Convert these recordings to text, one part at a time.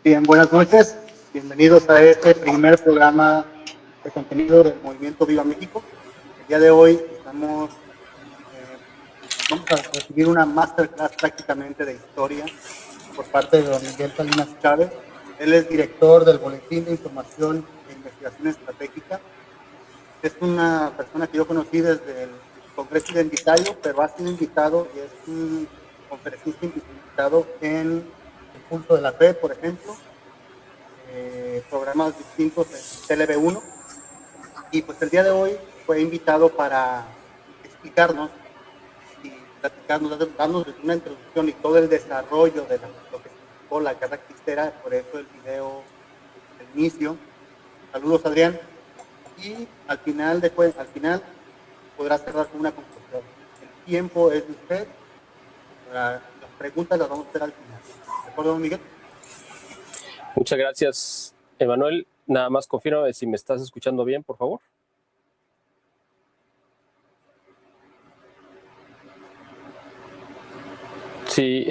Bien, buenas noches. Bienvenidos a este primer programa de contenido del Movimiento Viva México. El día de hoy vamos a recibir una masterclass prácticamente de historia por parte de don Miguel Salinas Chávez. Él es director del Boletín de Información e Investigación Estratégica. Es una persona que yo conocí desde el Congreso Identitario, pero ha sido invitado y es un conferencista invitado en El Pulso de la Red, por ejemplo, programas distintos en TLB1. Y pues el día de hoy fue invitado para explicarnos y platicarnos, darnos una introducción y todo el desarrollo de lo que significó la guerra cristera, por eso el video del inicio. Saludos, Adrián. Y al final podrá cerrar con una conclusión. El tiempo es de usted. Las preguntas las vamos a hacer al final. ¿De acuerdo, don Miguel? Muchas gracias, Emanuel. Nada más confírmame si me estás escuchando bien, por favor. Sí,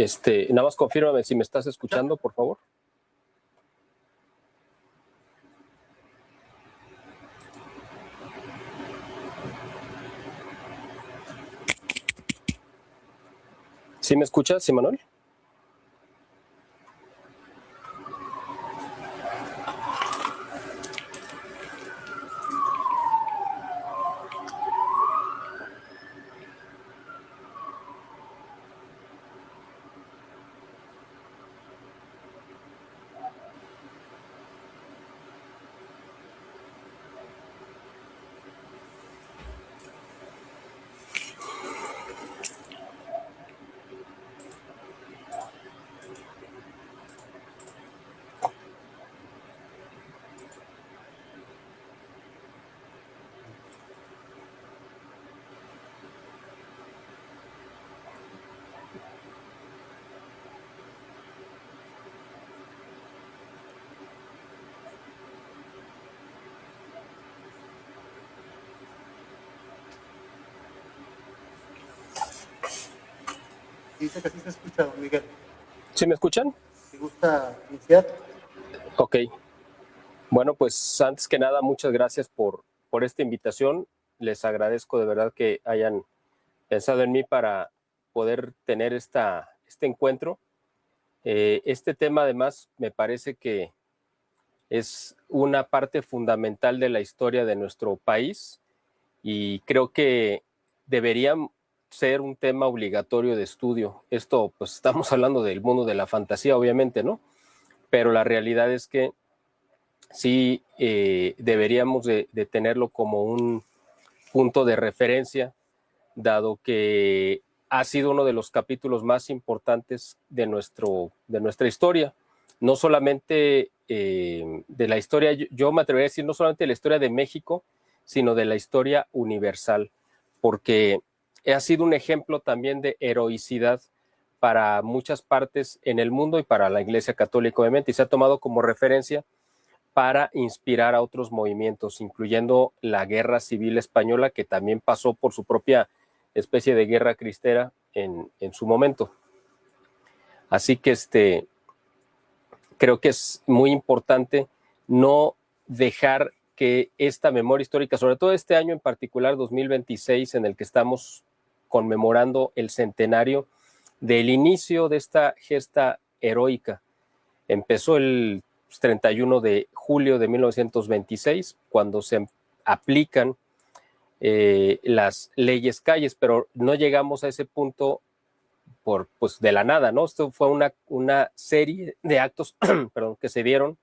nada más confírmame si me estás escuchando, por favor. ¿Sí me escuchas, Emanuel? Dice que sí se escucha, don Miguel. ¿Sí me escuchan? ¿Te gusta iniciar? Ok. Bueno, pues antes que nada, muchas gracias por esta invitación. Les agradezco de verdad que hayan pensado en mí para poder tener este encuentro. Este tema, además, me parece que es una parte fundamental de la historia de nuestro país y creo que debería ser un tema obligatorio de estudio. Esto, pues estamos hablando del mundo de la fantasía, obviamente, ¿no? Pero la realidad es que sí deberíamos de tenerlo como un punto de referencia, dado que ha sido uno de los capítulos más importantes de nuestra historia. No solamente de la historia, yo me atrevería a decir, no solamente de la historia de México, sino de la historia universal, porque ha sido un ejemplo también de heroicidad para muchas partes en el mundo y para la Iglesia Católica, obviamente, y se ha tomado como referencia para inspirar a otros movimientos, incluyendo la Guerra Civil Española, que también pasó por su propia especie de guerra cristera en su momento. Así que creo que es muy importante no dejar que esta memoria histórica, sobre todo este año en particular, 2026, en el que estamos conmemorando el centenario del inicio de esta gesta heroica. Empezó el 31 de julio de 1926, cuando se aplican las leyes Calles, pero no llegamos a ese punto pues de la nada, ¿no? Esto fue una serie de actos perdón, que se dieron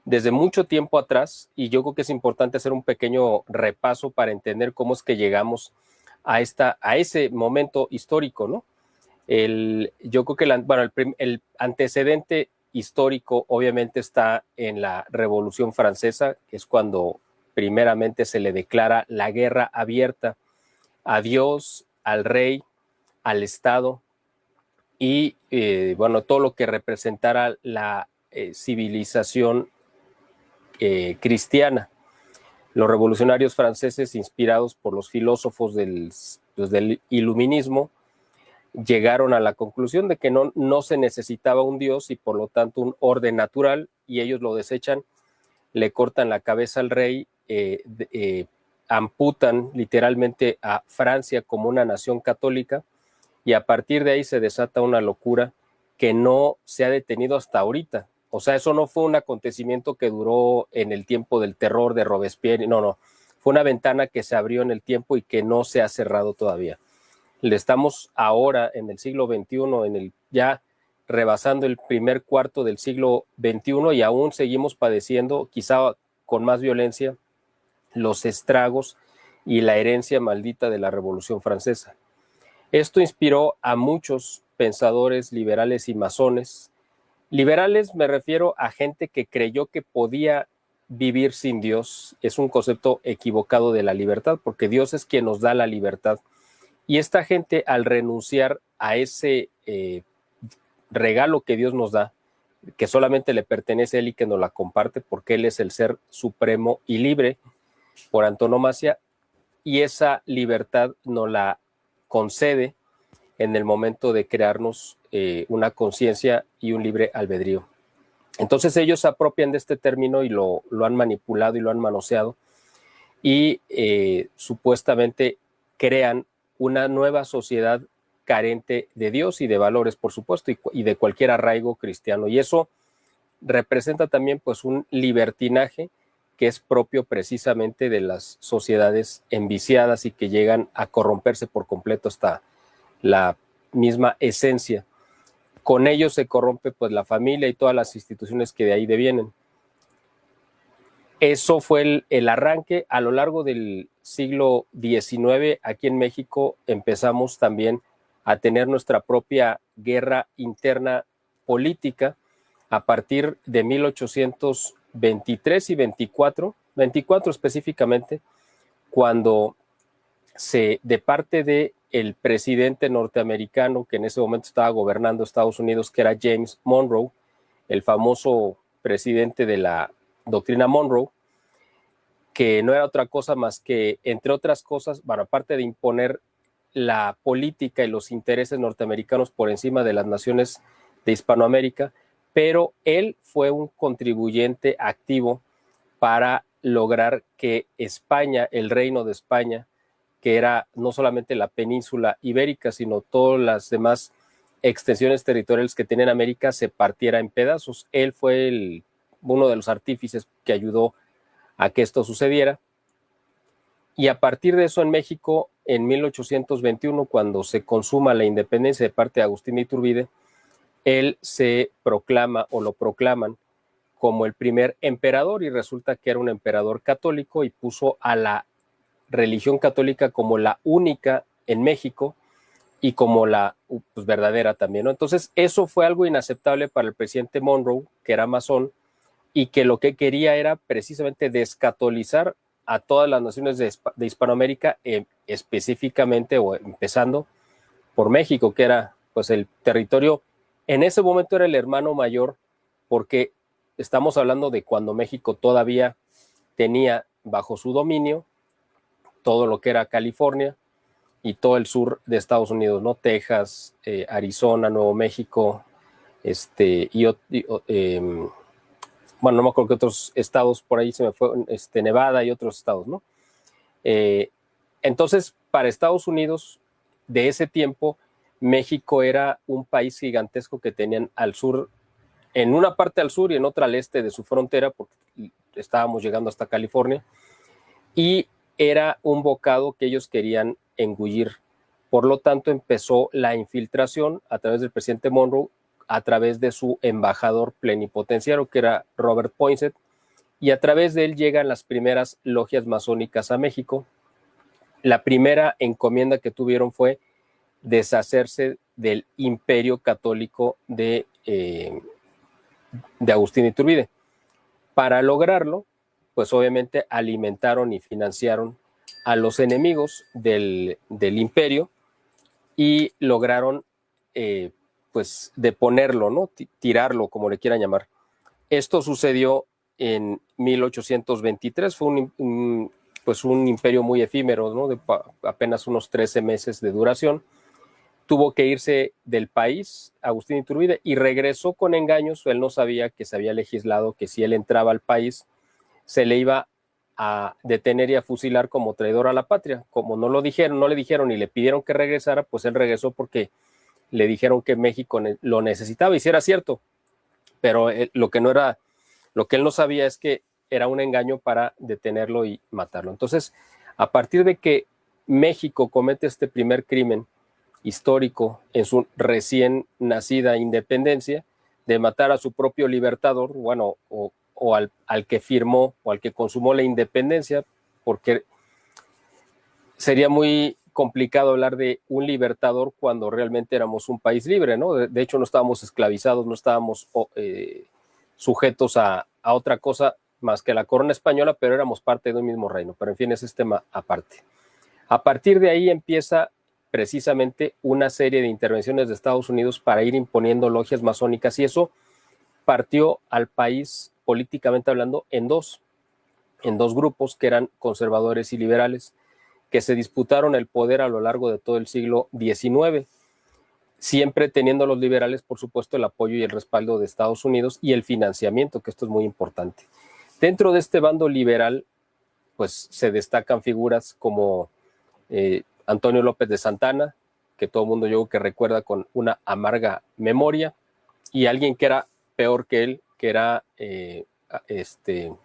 desde mucho tiempo atrás, y yo creo que es importante hacer un pequeño repaso para entender cómo es que llegamos a ese momento histórico, ¿no? Yo creo que el antecedente histórico obviamente está en la Revolución Francesa, que es cuando primeramente se le declara la guerra abierta a Dios, al rey, al Estado y todo lo que representara la civilización cristiana. Los revolucionarios franceses, inspirados por los filósofos del iluminismo, llegaron a la conclusión de que no se necesitaba un Dios y por lo tanto un orden natural, y ellos lo desechan, le cortan la cabeza al rey, amputan literalmente a Francia como una nación católica, y a partir de ahí se desata una locura que no se ha detenido hasta ahorita. O sea, eso no fue un acontecimiento que duró en el tiempo del terror de Robespierre, no, fue una ventana que se abrió en el tiempo y que no se ha cerrado todavía. Estamos ahora en el siglo XXI, ya rebasando el primer cuarto del siglo XXI, y aún seguimos padeciendo, quizá con más violencia, los estragos y la herencia maldita de la Revolución Francesa. Esto inspiró a muchos pensadores liberales y masones. Liberales me refiero a gente que creyó que podía vivir sin Dios. Es un concepto equivocado de la libertad, porque Dios es quien nos da la libertad. Y esta gente, al renunciar a ese regalo que Dios nos da, que solamente le pertenece a Él y que nos la comparte porque Él es el ser supremo y libre por antonomasia, y esa libertad nos la concede en el momento de crearnos una conciencia y un libre albedrío. Entonces ellos se apropian de este término y lo han manipulado y lo han manoseado, y supuestamente crean una nueva sociedad carente de Dios y de valores, por supuesto, y de cualquier arraigo cristiano. Y eso representa también pues un libertinaje que es propio precisamente de las sociedades enviciadas y que llegan a corromperse por completo hasta la misma esencia. Con ello se corrompe pues la familia y todas las instituciones que de ahí devienen. Eso fue el arranque. A lo largo del siglo XIX, aquí en México, empezamos también a tener nuestra propia guerra interna política a partir de 1823 y 24 específicamente, cuando de parte del presidente norteamericano que en ese momento estaba gobernando Estados Unidos, que era James Monroe, el famoso presidente de la doctrina Monroe, que no era otra cosa más que, entre otras cosas, bueno, aparte de imponer la política y los intereses norteamericanos por encima de las naciones de Hispanoamérica, pero él fue un contribuyente activo para lograr que España, el Reino de España, que era no solamente la península ibérica, sino todas las demás extensiones territoriales que tenía en América, se partiera en pedazos. Él fue uno de los artífices que ayudó a que esto sucediera. Y a partir de eso en México, en 1821, cuando se consuma la independencia de parte de Agustín de Iturbide, él se proclama o lo proclaman como el primer emperador, y resulta que era un emperador católico y puso a la religión católica como la única en México y como la pues, verdadera también, ¿no? Entonces eso fue algo inaceptable para el presidente Monroe, que era masón, y que lo que quería era precisamente descatolizar a todas las naciones de Hispanoamérica, específicamente o empezando por México, que era pues el territorio, en ese momento era el hermano mayor, porque estamos hablando de cuando México todavía tenía bajo su dominio todo lo que era California y todo el sur de Estados Unidos, ¿no? Texas, Arizona, Nuevo México, bueno, no me acuerdo qué otros estados por ahí se me fue, Nevada y otros estados, ¿no? Entonces, para Estados Unidos, de ese tiempo, México era un país gigantesco que tenían al sur, en una parte al sur y en otra al este de su frontera, porque estábamos llegando hasta California, y era un bocado que ellos querían engullir. Por lo tanto, empezó la infiltración a través del presidente Monroe, a través de su embajador plenipotenciario, que era Robert Poinsett, y a través de él llegan las primeras logias masónicas a México. La primera encomienda que tuvieron fue deshacerse del imperio católico de Agustín de Iturbide. Para lograrlo, pues obviamente alimentaron y financiaron a los enemigos del imperio y lograron pues deponerlo, ¿no? Tirarlo, como le quieran llamar. Esto sucedió en 1823, fue un imperio muy efímero, ¿no? De apenas unos 13 meses de duración, tuvo que irse del país, Agustín Iturbide, y regresó con engaños. Él no sabía que se había legislado que si él entraba al país se le iba a detener y a fusilar como traidor a la patria. Como no lo dijeron, no le dijeron y le pidieron que regresara, pues él regresó porque le dijeron que México lo necesitaba, y si era cierto, pero lo que él no sabía es que era un engaño para detenerlo y matarlo. Entonces, a partir de que México comete este primer crimen histórico en su recién nacida independencia, de matar a su propio libertador, bueno, o al que firmó o al que consumó la independencia, porque sería muy complicado hablar de un libertador cuando realmente éramos un país libre, ¿no? De hecho, no estábamos esclavizados, no estábamos sujetos a otra cosa más que la corona española, pero éramos parte de un mismo reino. Pero en fin, ese es tema aparte. A partir de ahí empieza precisamente una serie de intervenciones de Estados Unidos para ir imponiendo logias masónicas, y eso partió al país, políticamente hablando, en dos grupos que eran conservadores y liberales, que se disputaron el poder a lo largo de todo el siglo XIX, siempre teniendo los liberales, por supuesto, el apoyo y el respaldo de Estados Unidos y el financiamiento, que esto es muy importante. Dentro de este bando liberal, pues se destacan figuras como Antonio López de Santana, que todo el mundo yo creo que recuerda con una amarga memoria, y alguien que era peor que él, que era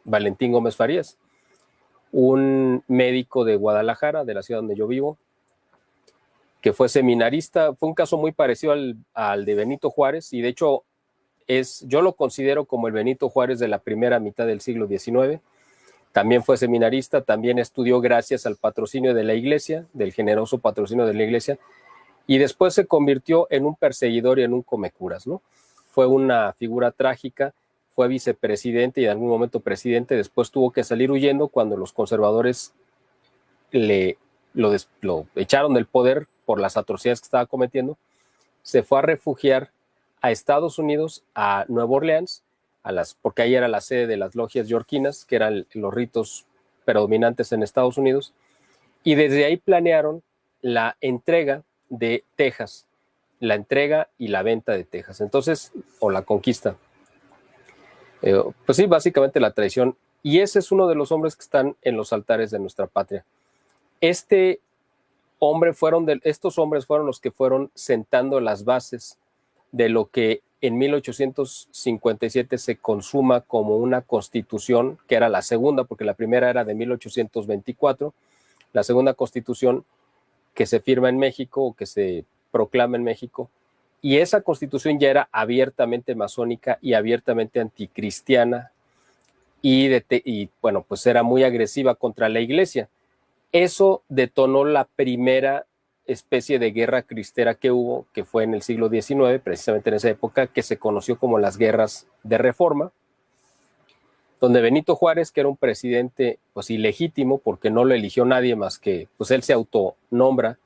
Valentín Gómez Farías, un médico de Guadalajara, de la ciudad donde yo vivo, que fue seminarista. Fue un caso muy parecido al de Benito Juárez, y de hecho yo lo considero como el Benito Juárez de la primera mitad del siglo XIX. También fue seminarista, también estudió gracias al patrocinio de la iglesia, del generoso patrocinio de la iglesia, y después se convirtió en un perseguidor y en un comecuras, ¿no? Fue una figura trágica, fue vicepresidente y en algún momento presidente. Después tuvo que salir huyendo cuando los conservadores lo echaron del poder por las atrocidades que estaba cometiendo. Se fue a refugiar a Estados Unidos, a Nueva Orleans, porque ahí era la sede de las logias yorquinas, que eran los ritos predominantes en Estados Unidos, y desde ahí planearon la entrega de Texas, la entrega y la venta de Texas. Entonces, o la conquista. Pues sí, básicamente la traición. Y ese es uno de los hombres que están en los altares de nuestra patria. Estos hombres fueron los que fueron sentando las bases de lo que en 1857 se consuma como una constitución, que era la segunda, porque la primera era de 1824, la segunda constitución que se firma en México o que se proclama en México, y esa constitución ya era abiertamente masónica y abiertamente anticristiana, y bueno, pues era muy agresiva contra la iglesia. Eso detonó la primera especie de guerra cristera que hubo, que fue en el siglo XIX, precisamente en esa época, que se conoció como las guerras de Reforma, donde Benito Juárez, que era un presidente pues ilegítimo, porque no lo eligió nadie más que, pues él se autonombra,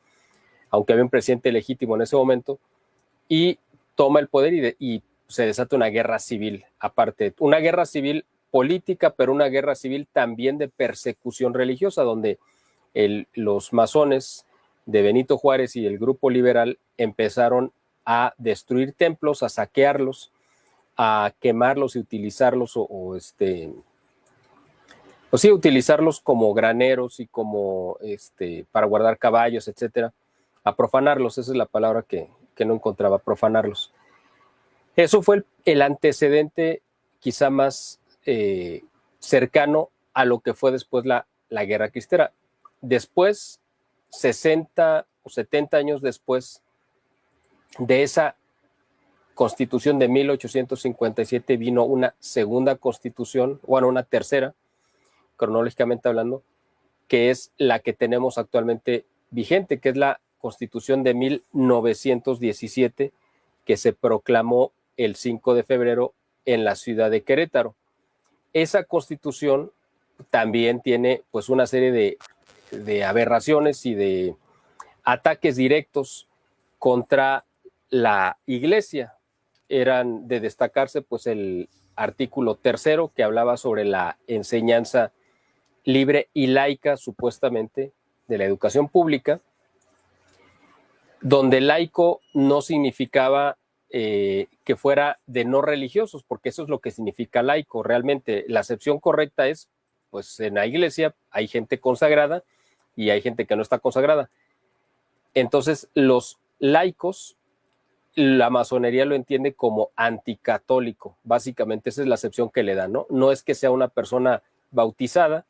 aunque había un presidente legítimo en ese momento, y toma el poder y se desata una guerra civil, aparte, una guerra civil política, pero una guerra civil también de persecución religiosa, donde los masones de Benito Juárez y el grupo liberal empezaron a destruir templos, a saquearlos, a quemarlos y utilizarlos pues sí, utilizarlos como graneros y como para guardar caballos, etcétera, a profanarlos. Esa es la palabra que no encontraba, profanarlos. Eso fue el antecedente quizá más cercano a lo que fue después la guerra cristera. Después, 60 o 70 años después de esa constitución de 1857, vino una segunda constitución, bueno, una tercera, cronológicamente hablando, que es la que tenemos actualmente vigente, que es la constitución de 1917, que se proclamó el 5 de febrero en la ciudad de Querétaro. Esa constitución también tiene pues una serie de aberraciones y de ataques directos contra la iglesia. Eran de destacarse pues el artículo 3, que hablaba sobre la enseñanza libre y laica, supuestamente, de la educación pública, donde laico no significaba que fuera de no religiosos, porque eso es lo que significa laico. Realmente la acepción correcta es, pues en la iglesia hay gente consagrada y hay gente que no está consagrada. Entonces los laicos, la masonería lo entiende como anticatólico. Básicamente esa es la acepción que le dan, ¿no? No es que sea una persona bautizada,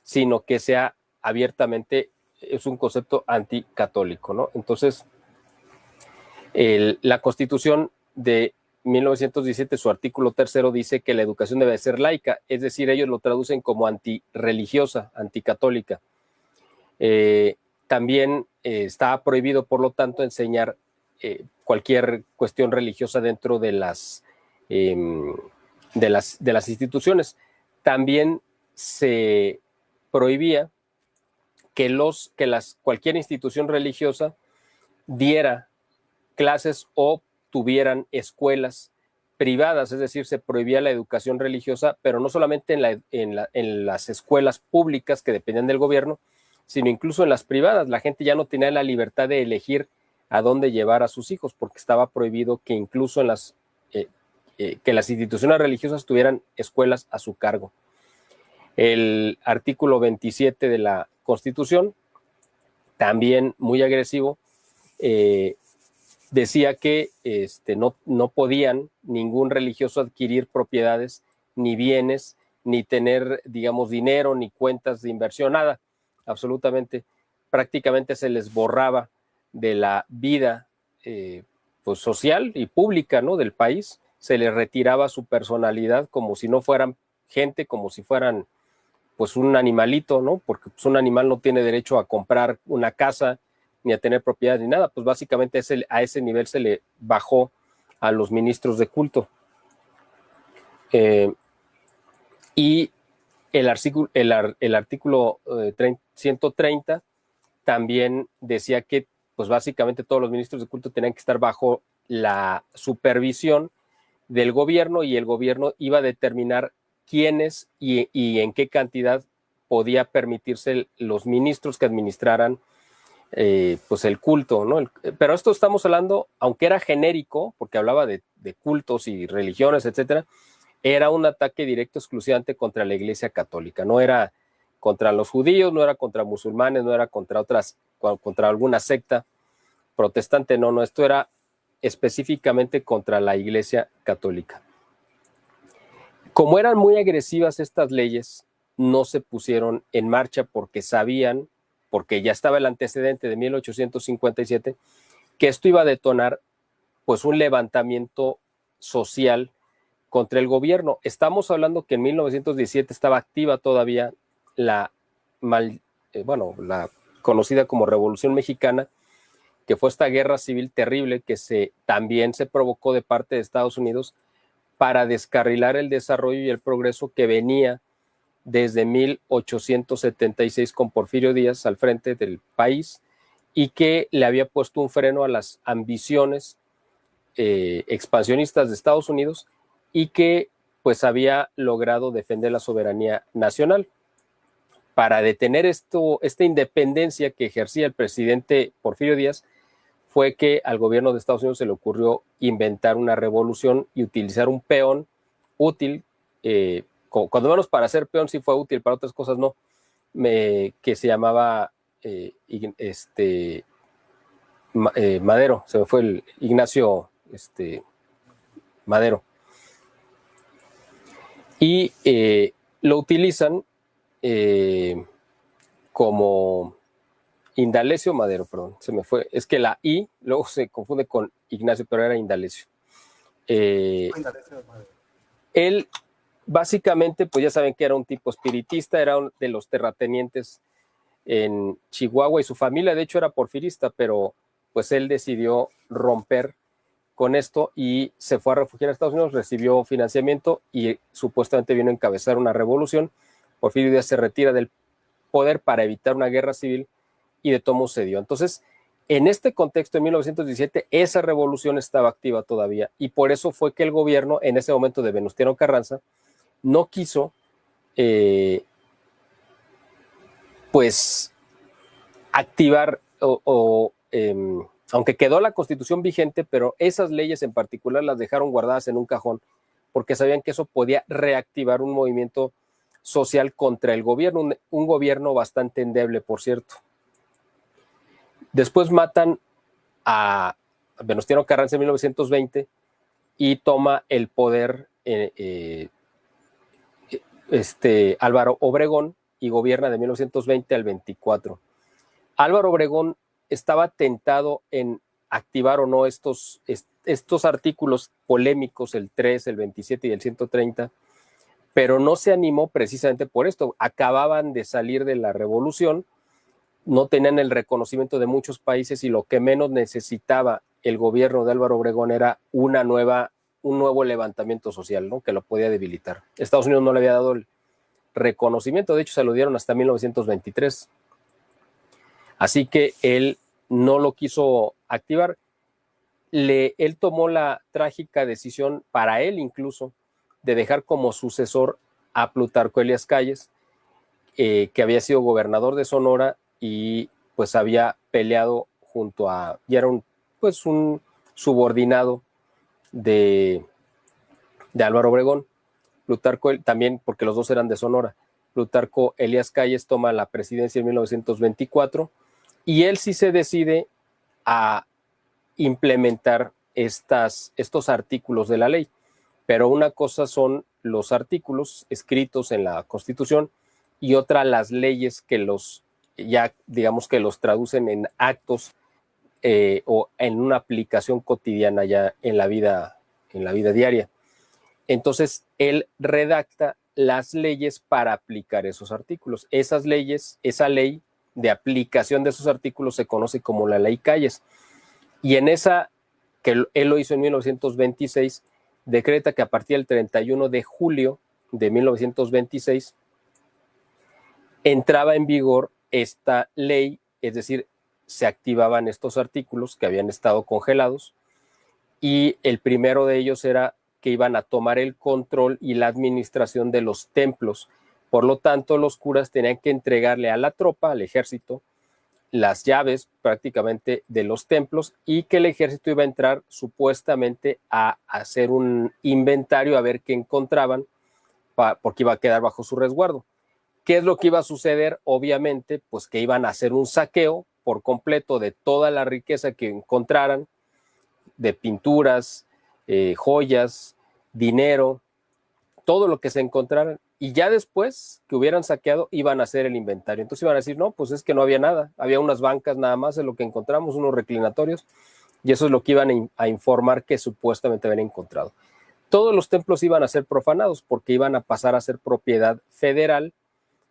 sino que sea abiertamente, es un concepto anticatólico, ¿no? Entonces, la Constitución de 1917, su artículo 3º, dice que la educación debe ser laica, es decir, ellos lo traducen como antirreligiosa, anticatólica. También está prohibido, por lo tanto, enseñar cualquier cuestión religiosa dentro de las instituciones. También se prohibía que cualquier institución religiosa diera clases o tuvieran escuelas privadas, es decir, se prohibía la educación religiosa, pero no solamente en las escuelas públicas que dependían del gobierno, sino incluso en las privadas. La gente ya no tenía la libertad de elegir a dónde llevar a sus hijos, porque estaba prohibido que incluso que las instituciones religiosas tuvieran escuelas a su cargo. El artículo 27 de la Constitución, también muy agresivo, decía que no podían ningún religioso adquirir propiedades, ni bienes, ni tener, digamos, dinero, ni cuentas de inversión, nada, absolutamente. Prácticamente se les borraba de la vida pues social y pública, ¿no?, del país. Se les retiraba su personalidad como si no fueran gente, como si fueran pues un animalito, ¿no? Porque pues, un animal no tiene derecho a comprar una casa, ni a tener propiedades, ni nada. Pues básicamente a ese nivel se le bajó a los ministros de culto. Y el artículo 130 también decía que pues básicamente todos los ministros de culto tenían que estar bajo la supervisión del gobierno, y el gobierno iba a determinar quiénes y en qué cantidad podía permitirse los ministros que administraran pues el culto, ¿no? Pero esto estamos hablando, aunque era genérico, porque hablaba de cultos y religiones, etcétera, era un ataque directo exclusivamente contra la Iglesia Católica. No era contra los judíos, no era contra musulmanes, no era contra alguna secta protestante, no, esto era específicamente contra la Iglesia Católica. Como eran muy agresivas estas leyes, no se pusieron en marcha porque sabían, porque ya estaba el antecedente de 1857, que esto iba a detonar pues un levantamiento social contra el gobierno. Estamos hablando que en 1917 estaba activa todavía la conocida como Revolución Mexicana, que fue esta guerra civil terrible que también se provocó de parte de Estados Unidos para descarrilar el desarrollo y el progreso que venía desde 1876 con Porfirio Díaz al frente del país, y que le había puesto un freno a las ambiciones expansionistas de Estados Unidos, y que pues había logrado defender la soberanía nacional. Para detener esta independencia que ejercía el presidente Porfirio Díaz, fue que al gobierno de Estados Unidos se le ocurrió inventar una revolución y utilizar un peón útil, cuando menos para ser peón sí fue útil, para otras cosas no, que se llamaba Madero, se me fue el Ignacio Madero. Y lo utilizan como Indalecio Madero, perdón, se me fue. Es que la I luego se confunde con Ignacio, pero era Indalecio. Él básicamente, pues ya saben que era un tipo espiritista, era uno de los terratenientes en Chihuahua, y su familia de hecho era porfirista, pero pues él decidió romper con esto y se fue a refugiar a Estados Unidos, recibió financiamiento y supuestamente vino a encabezar una revolución. Porfirio Díaz se retira del poder para evitar una guerra civil, y de tomo se dio. Entonces, en este contexto, en 1917, esa revolución estaba activa todavía, y por eso fue que el gobierno, en ese momento de Venustiano Carranza, no quiso pues activar o aunque quedó la Constitución vigente, pero esas leyes en particular las dejaron guardadas en un cajón porque sabían que eso podía reactivar un movimiento social contra el gobierno, un gobierno bastante endeble, por cierto. Después matan a Venustiano Carranza en 1920 y toma el poder Álvaro Obregón y gobierna de 1920 al 24. Álvaro Obregón estaba tentado en activar o no estos artículos polémicos, el 3, el 27 y el 130, pero no se animó precisamente por esto. Acababan de salir de la revolución, no tenían el reconocimiento de muchos países y lo que menos necesitaba el gobierno de Álvaro Obregón era un nuevo levantamiento social, ¿no? Que lo podía debilitar. Estados Unidos no le había dado el reconocimiento, de hecho se lo dieron hasta 1923. Así que él no lo quiso activar. Él tomó la trágica decisión, para él incluso, de dejar como sucesor a Plutarco Elías Calles, que había sido gobernador de Sonora y pues había peleado junto a, y era un subordinado de Álvaro Obregón. Plutarco también, porque los dos eran de Sonora. Plutarco Elías Calles toma la presidencia en 1924 y él sí se decide a implementar estos artículos de la ley. Pero una cosa son los artículos escritos en la Constitución y otra las leyes que los traducen en actos o en una aplicación cotidiana ya en la vida diaria. Entonces, él redacta las leyes para aplicar esos artículos. Esas leyes, esa ley de aplicación de esos artículos se conoce como la Ley Calles. Y en esa, que él lo hizo en 1926, decreta que a partir del 31 de julio de 1926 entraba en vigor esta ley, es decir, se activaban estos artículos que habían estado congelados y el primero de ellos era que iban a tomar el control y la administración de los templos. Por lo tanto, los curas tenían que entregarle a la tropa, al ejército, las llaves prácticamente de los templos y que el ejército iba a entrar supuestamente a hacer un inventario a ver qué encontraban porque iba a quedar bajo su resguardo. ¿Qué es lo que iba a suceder? Obviamente, pues que iban a hacer un saqueo por completo de toda la riqueza que encontraran, de pinturas, joyas, dinero, todo lo que se encontraran. Y ya después que hubieran saqueado, iban a hacer el inventario. Entonces iban a decir, no, pues es que no había nada. Había unas bancas nada más de lo que encontramos, unos reclinatorios, y eso es lo que iban a informar que supuestamente habían encontrado. Todos los templos iban a ser profanados porque iban a pasar a ser propiedad federal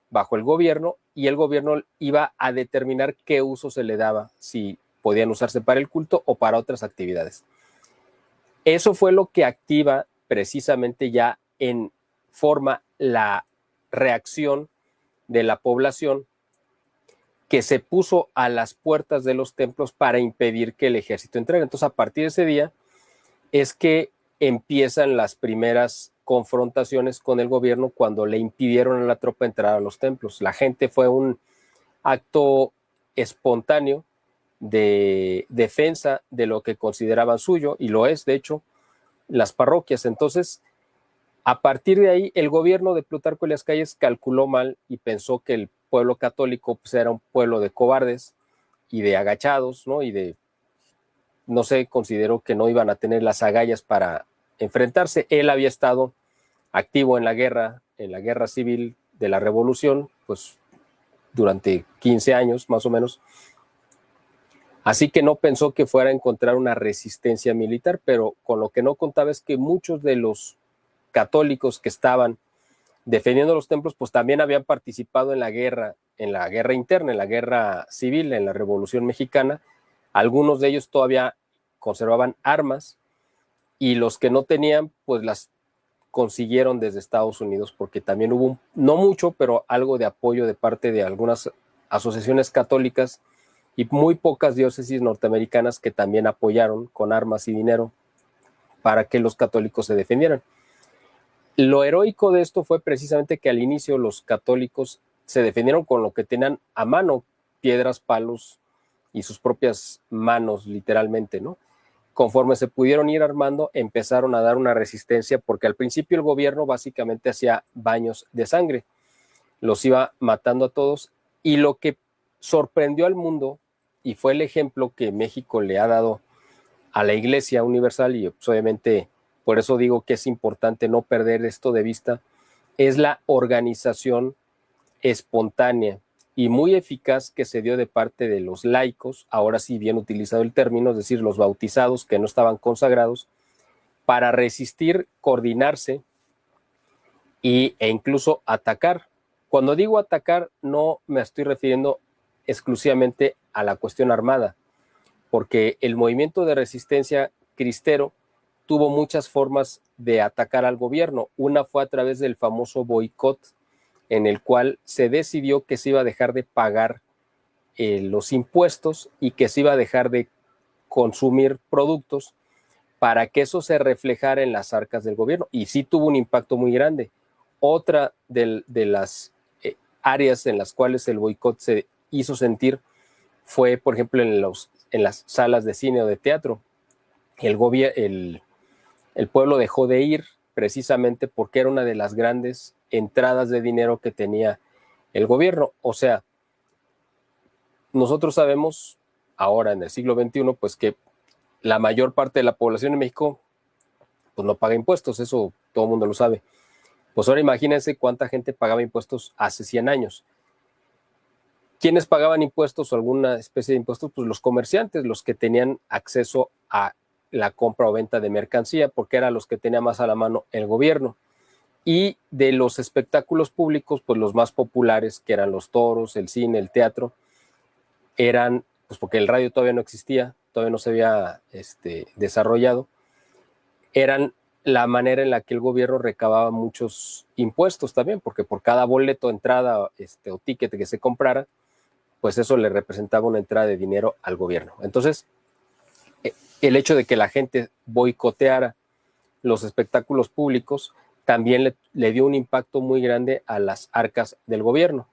bajo el gobierno y el gobierno iba a determinar qué uso se le daba, si podían usarse para el culto o para otras actividades. Eso fue lo que activa precisamente ya en forma la reacción de la población que se puso a las puertas de los templos para impedir que el ejército entrara. Entonces, a partir de ese día es que empiezan las primeras confrontaciones con el gobierno cuando le impidieron a la tropa entrar a los templos. La gente fue un acto espontáneo de defensa de lo que consideraban suyo, y lo es, de hecho, las parroquias. Entonces, a partir de ahí, el gobierno de Plutarco Elías Calles calculó mal y pensó que el pueblo católico pues, era un pueblo de cobardes y de agachados, ¿no? No sé, consideró que no iban a tener las agallas para enfrentarse. Él había estado activo en la guerra civil de la Revolución, pues durante 15 años más o menos. Así que no pensó que fuera a encontrar una resistencia militar, pero con lo que no contaba es que muchos de los católicos que estaban defendiendo los templos, pues también habían participado en la guerra interna, en la guerra civil, en la Revolución Mexicana. Algunos de ellos todavía conservaban armas y los que no tenían, pues las consiguieron desde Estados Unidos, porque también hubo, no mucho, pero algo de apoyo de parte de algunas asociaciones católicas y muy pocas diócesis norteamericanas que también apoyaron con armas y dinero para que los católicos se defendieran. Lo heroico de esto fue precisamente que al inicio los católicos se defendieron con lo que tenían a mano, piedras, palos y sus propias manos, literalmente, ¿no? Conforme se pudieron ir armando, empezaron a dar una resistencia, porque al principio el gobierno básicamente hacía baños de sangre, los iba matando a todos, y lo que sorprendió al mundo, y fue el ejemplo que México le ha dado a la Iglesia Universal, y pues obviamente por eso digo que es importante no perder esto de vista, es la organización espontánea y muy eficaz que se dio de parte de los laicos, ahora sí bien utilizado el término, es decir, los bautizados que no estaban consagrados, para resistir, coordinarse e incluso atacar. Cuando digo atacar, no me estoy refiriendo exclusivamente a la cuestión armada, porque el movimiento de resistencia cristero tuvo muchas formas de atacar al gobierno. Una fue a través del famoso boicot, en el cual se decidió que se iba a dejar de pagar los impuestos y que se iba a dejar de consumir productos para que eso se reflejara en las arcas del gobierno. Y sí tuvo un impacto muy grande. Otra de las áreas en las cuales el boicot se hizo sentir fue, por ejemplo, en las salas de cine o de teatro. El pueblo dejó de ir precisamente porque era una de las grandes entradas de dinero que tenía el gobierno. O sea, nosotros sabemos ahora en el siglo XXI, pues que la mayor parte de la población en México pues no paga impuestos, eso todo el mundo lo sabe. Pues ahora imagínense cuánta gente pagaba impuestos hace 100 años. ¿Quiénes pagaban impuestos o alguna especie de impuestos? Pues los comerciantes, los que tenían acceso a la compra o venta de mercancía, porque eran los que tenía más a la mano el gobierno. Y de los espectáculos públicos, pues los más populares, que eran los toros, el cine, el teatro, eran, pues porque el radio todavía no existía, todavía no se había desarrollado, eran la manera en la que el gobierno recababa muchos impuestos también, porque por cada boleto, entrada o ticket que se comprara, pues eso le representaba una entrada de dinero al gobierno. Entonces, el hecho de que la gente boicoteara los espectáculos públicos también le dio un impacto muy grande a las arcas del gobierno.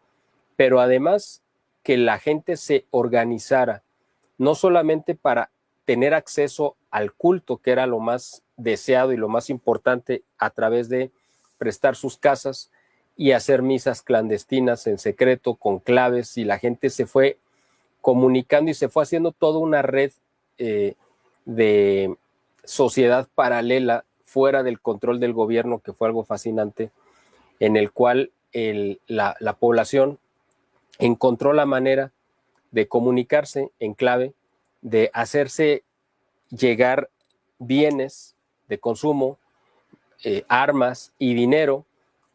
Pero además que la gente se organizara, no solamente para tener acceso al culto, que era lo más deseado y lo más importante, a través de prestar sus casas y hacer misas clandestinas en secreto con claves, y la gente se fue comunicando y se fue haciendo toda una red de sociedad paralela fuera del control del gobierno, que fue algo fascinante, en el cual la población encontró la manera de comunicarse en clave, de hacerse llegar bienes de consumo, armas y dinero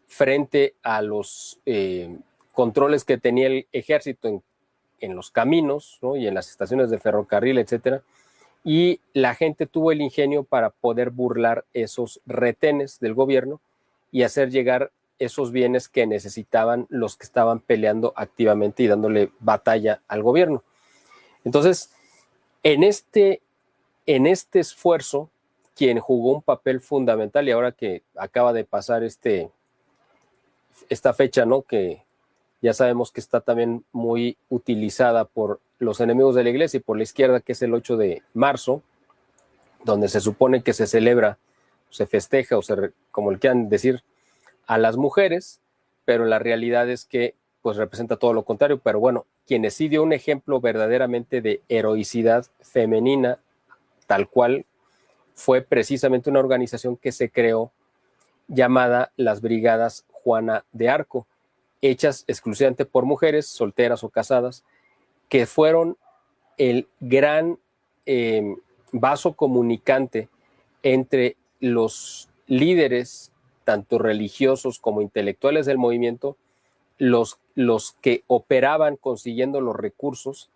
frente a los controles que tenía el ejército en los caminos, ¿no? Y en las estaciones de ferrocarril, etcétera. Y la gente tuvo el ingenio para poder burlar esos retenes del gobierno y hacer llegar esos bienes que necesitaban los que estaban peleando activamente y dándole batalla al gobierno. Entonces, en este esfuerzo, quien jugó un papel fundamental, y ahora que acaba de pasar esta fecha, ¿no?, que ya sabemos que está también muy utilizada por los enemigos de la iglesia y por la izquierda, que es el 8 de marzo, donde se supone que se celebra, se festeja, o como le quieran decir, a las mujeres, pero la realidad es que pues representa todo lo contrario. Pero bueno, quienes sí dio un ejemplo verdaderamente de heroicidad femenina, tal cual, fue precisamente una organización que se creó llamada las Brigadas Juana de Arco, hechas exclusivamente por mujeres solteras o casadas, que fueron el gran vaso comunicante entre los líderes, tanto religiosos como intelectuales del movimiento, los que operaban consiguiendo los recursos,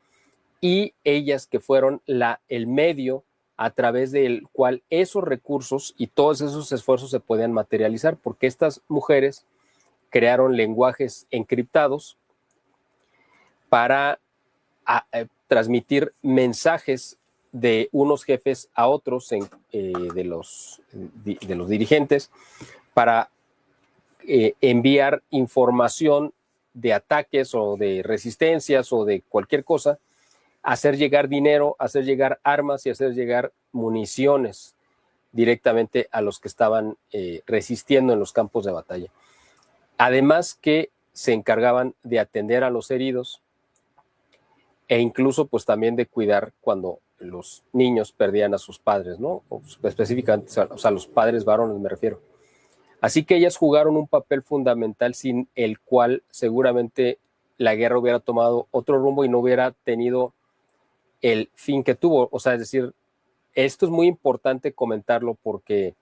y ellas que fueron el medio a través del cual esos recursos y todos esos esfuerzos se podían materializar, porque estas mujeres crearon lenguajes encriptados para transmitir mensajes de unos jefes a otros de los dirigentes, para enviar información de ataques o de resistencias o de cualquier cosa, hacer llegar dinero, hacer llegar armas y hacer llegar municiones directamente a los que estaban resistiendo en los campos de batalla. Además que se encargaban de atender a los heridos e incluso pues también de cuidar cuando los niños perdían a sus padres, ¿no? O específicamente, o sea, los padres varones me refiero. Así que ellas jugaron un papel fundamental sin el cual seguramente la guerra hubiera tomado otro rumbo y no hubiera tenido el fin que tuvo. O sea, es decir, esto es muy importante comentarlo porque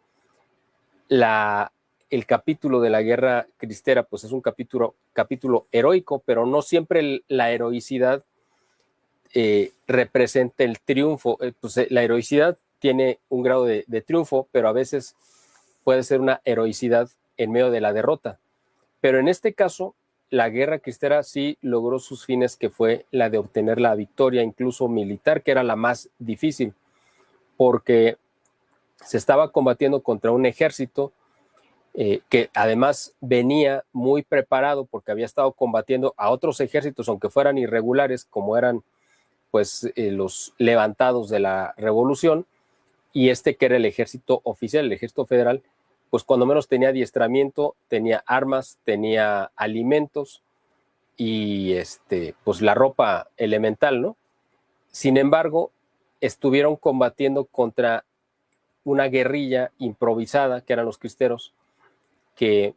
el capítulo de la guerra cristera pues es un capítulo heroico, pero no siempre la heroicidad representa el triunfo. Pues, la heroicidad tiene un grado de triunfo, pero a veces puede ser una heroicidad en medio de la derrota. Pero en este caso, la guerra cristera sí logró sus fines, que fue la de obtener la victoria, incluso militar, que era la más difícil, porque se estaba combatiendo contra un ejército que además venía muy preparado porque había estado combatiendo a otros ejércitos, aunque fueran irregulares, como eran pues los levantados de la revolución, y que era el ejército oficial, el ejército federal, pues cuando menos tenía adiestramiento, tenía armas, tenía alimentos y pues la ropa elemental, ¿no? Sin embargo, estuvieron combatiendo contra una guerrilla improvisada, que eran los cristeros, que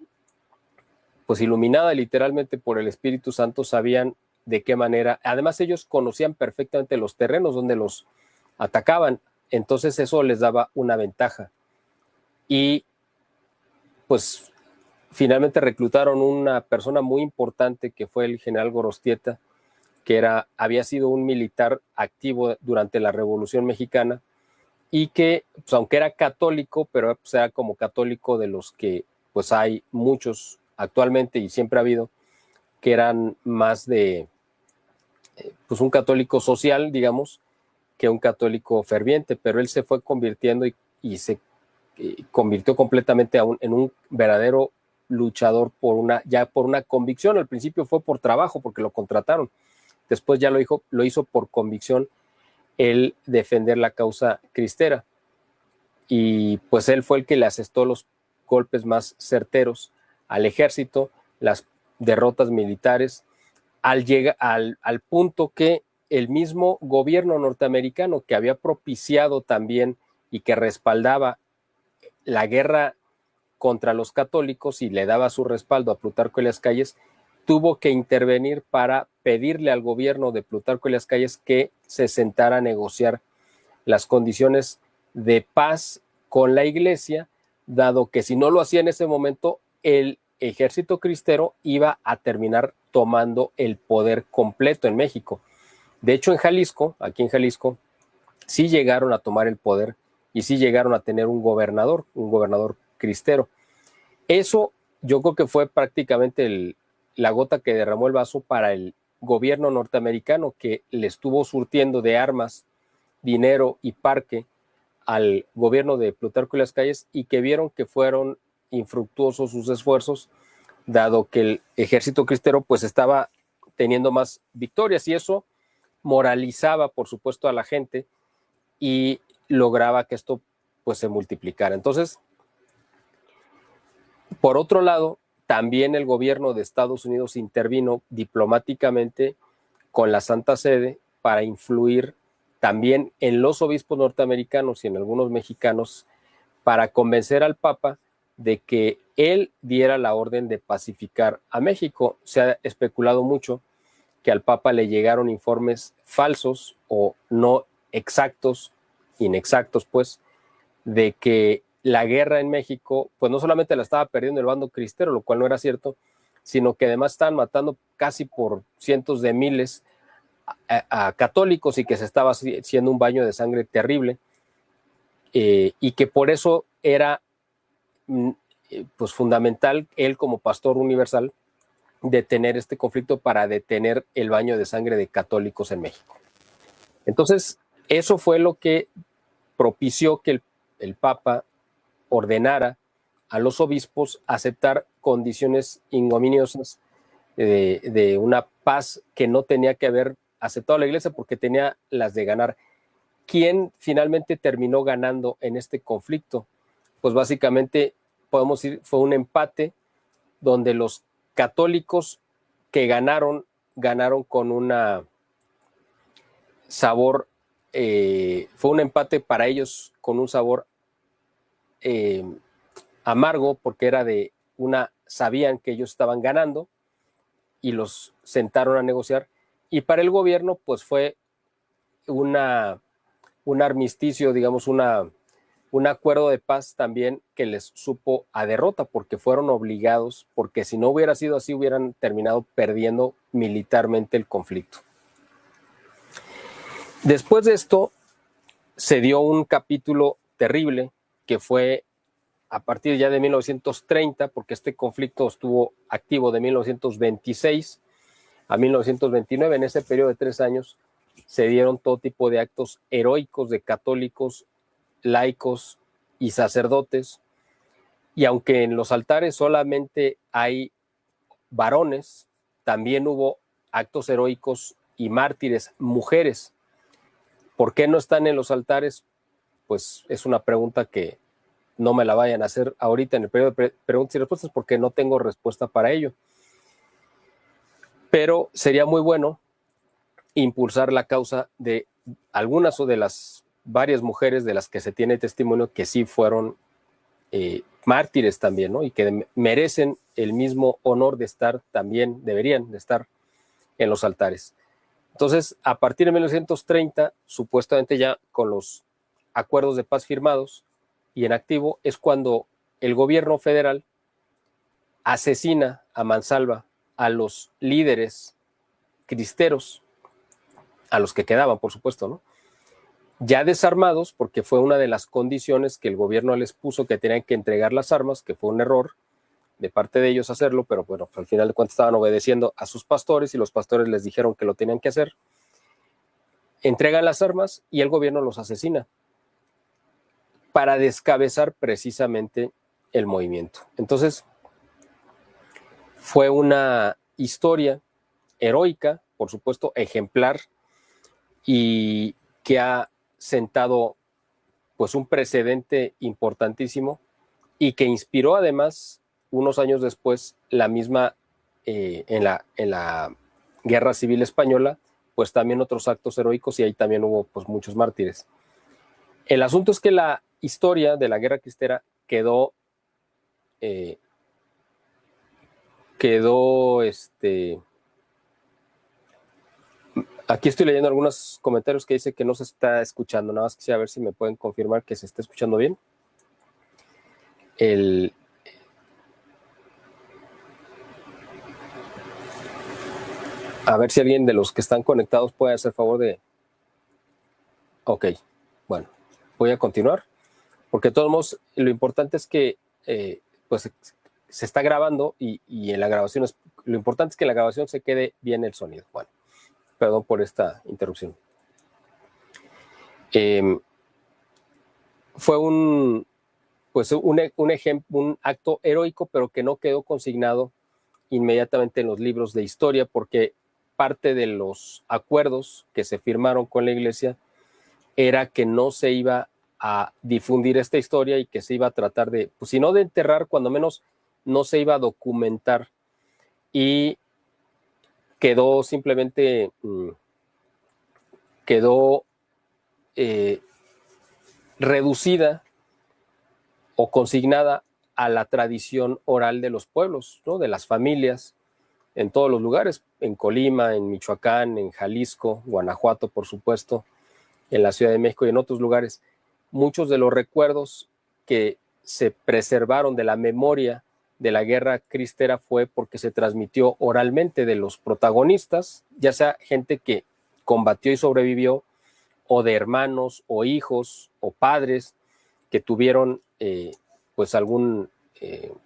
pues iluminada literalmente por el Espíritu Santo, sabían de qué manera. Además, ellos conocían perfectamente los terrenos donde los atacaban, entonces eso les daba una ventaja. Y pues finalmente reclutaron una persona muy importante que fue el general Gorostieta, que había sido un militar activo durante la Revolución Mexicana y que, pues, aunque era católico, pero pues, era como católico de los que pues hay muchos actualmente y siempre ha habido, que eran más de pues un católico social, digamos, que un católico ferviente, pero él se fue convirtiendo y se convirtió completamente en un verdadero luchador por una convicción. Al principio fue por trabajo, porque lo contrataron. Después ya lo hizo por convicción, el defender la causa cristera. Y pues él fue el que le asestó los golpes más certeros al ejército, las derrotas militares, al punto que el mismo gobierno norteamericano, que había propiciado también y que respaldaba la guerra contra los católicos y le daba su respaldo a Plutarco Elías Calles, tuvo que intervenir para pedirle al gobierno de Plutarco Elías Calles que se sentara a negociar las condiciones de paz con la iglesia, dado que si no lo hacía en ese momento, el ejército cristero iba a terminar tomando el poder completo en México. De hecho, aquí en Jalisco, sí llegaron a tomar el poder y sí llegaron a tener un gobernador cristero. Eso yo creo que fue prácticamente la gota que derramó el vaso para el gobierno norteamericano, que le estuvo surtiendo de armas, dinero y parque al gobierno de Plutarco Elías Calles, y que vieron que fueron infructuosos sus esfuerzos, dado que el ejército cristero pues estaba teniendo más victorias, y eso moralizaba por supuesto a la gente y lograba que esto pues se multiplicara. Entonces, por otro lado, también el gobierno de Estados Unidos intervino diplomáticamente con la Santa Sede para influir también en los obispos norteamericanos y en algunos mexicanos, para convencer al Papa de que él diera la orden de pacificar a México. Se ha especulado mucho que al Papa le llegaron informes falsos o no exactos, inexactos pues, de que la guerra en México pues no solamente la estaba perdiendo el bando cristero, lo cual no era cierto, sino que además estaban matando casi por cientos de miles a católicos, y que se estaba haciendo un baño de sangre terrible, y que por eso era pues fundamental él, como pastor universal, detener este conflicto para detener el baño de sangre de católicos en México. Entonces, eso fue lo que propició que el Papa ordenara a los obispos aceptar condiciones ignominiosas de una paz que no tenía que haber aceptado la iglesia porque tenía las de ganar. ¿Quién finalmente terminó ganando en este conflicto? Pues básicamente podemos decir fue un empate donde los católicos que ganaron con una sabor, fue un empate para ellos con un sabor amargo, porque era sabían que ellos estaban ganando y los sentaron a negociar, y para el gobierno pues fue un armisticio, digamos, un acuerdo de paz también que les supo a derrota, porque fueron obligados, porque si no hubiera sido así hubieran terminado perdiendo militarmente el conflicto. Después de esto se dio un capítulo terrible que fue a partir ya de 1930, porque este conflicto estuvo activo de 1926 a 1929. En ese periodo de 3 años se dieron todo tipo de actos heroicos de católicos, laicos y sacerdotes, y aunque en los altares solamente hay varones, también hubo actos heroicos y mártires mujeres. ¿Por qué no están en los altares? Pues es una pregunta que no me la vayan a hacer ahorita en el periodo de preguntas y respuestas, porque no tengo respuesta para ello. Pero sería muy bueno impulsar la causa de algunas o de las varias mujeres de las que se tiene testimonio que sí fueron mártires también, ¿no? Y que merecen el mismo honor de estar también, deberían de estar en los altares. Entonces, a partir de 1930, supuestamente ya con los acuerdos de paz firmados y en activo, es cuando el gobierno federal asesina a mansalva a los líderes cristeros, a los que quedaban, por supuesto, ¿no? Ya desarmados, porque fue una de las condiciones que el gobierno les puso, que tenían que entregar las armas, que fue un error de parte de ellos hacerlo, pero bueno, al final de cuentas estaban obedeciendo a sus pastores y los pastores les dijeron que lo tenían que hacer. Entregan las armas y el gobierno los asesina para descabezar precisamente el movimiento. Entonces, fue una historia heroica, por supuesto, ejemplar, y que ha sentado pues un precedente importantísimo y que inspiró además unos años después la misma en la Guerra Civil Española, pues también otros actos heroicos, y ahí también hubo pues muchos mártires. El asunto es que la historia de la Guerra Cristera quedó aquí estoy leyendo algunos comentarios que dice que no se está escuchando. Nada más quisiera ver si me pueden confirmar que se está escuchando bien. A ver si alguien de los que están conectados puede hacer favor de... Ok, bueno, voy a continuar, porque de todos modos lo importante es que pues se está grabando y en la grabación lo importante es que en la grabación se quede bien el sonido. Bueno, perdón por esta interrupción. Fue un ejemplo, un acto heroico, pero que no quedó consignado inmediatamente en los libros de historia, porque parte de los acuerdos que se firmaron con la iglesia era que no se iba a difundir esta historia y que se iba a tratar de, pues si no de enterrar, cuando menos no se iba a documentar, y quedó simplemente, reducida o consignada a la tradición oral de los pueblos, ¿no? De las familias, en todos los lugares, en Colima, en Michoacán, en Jalisco, Guanajuato, por supuesto, en la Ciudad de México y en otros lugares. Muchos de los recuerdos que se preservaron de la memoria de la Guerra Cristera fue porque se transmitió oralmente de los protagonistas, ya sea gente que combatió y sobrevivió, o de hermanos o hijos o padres que tuvieron pues algún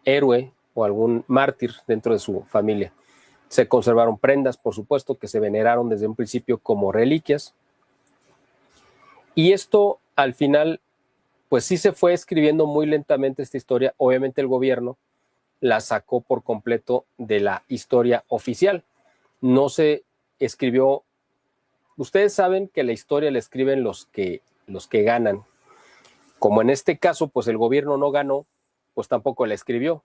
héroe o algún mártir dentro de su familia. Se conservaron prendas, por supuesto, que se veneraron desde un principio como reliquias. Y esto al final, pues sí se fue escribiendo muy lentamente esta historia. Obviamente el gobierno la sacó por completo de la historia oficial. No se escribió ustedes saben que la historia la escriben los que ganan. Como en este caso, pues el gobierno no ganó, pues tampoco la escribió.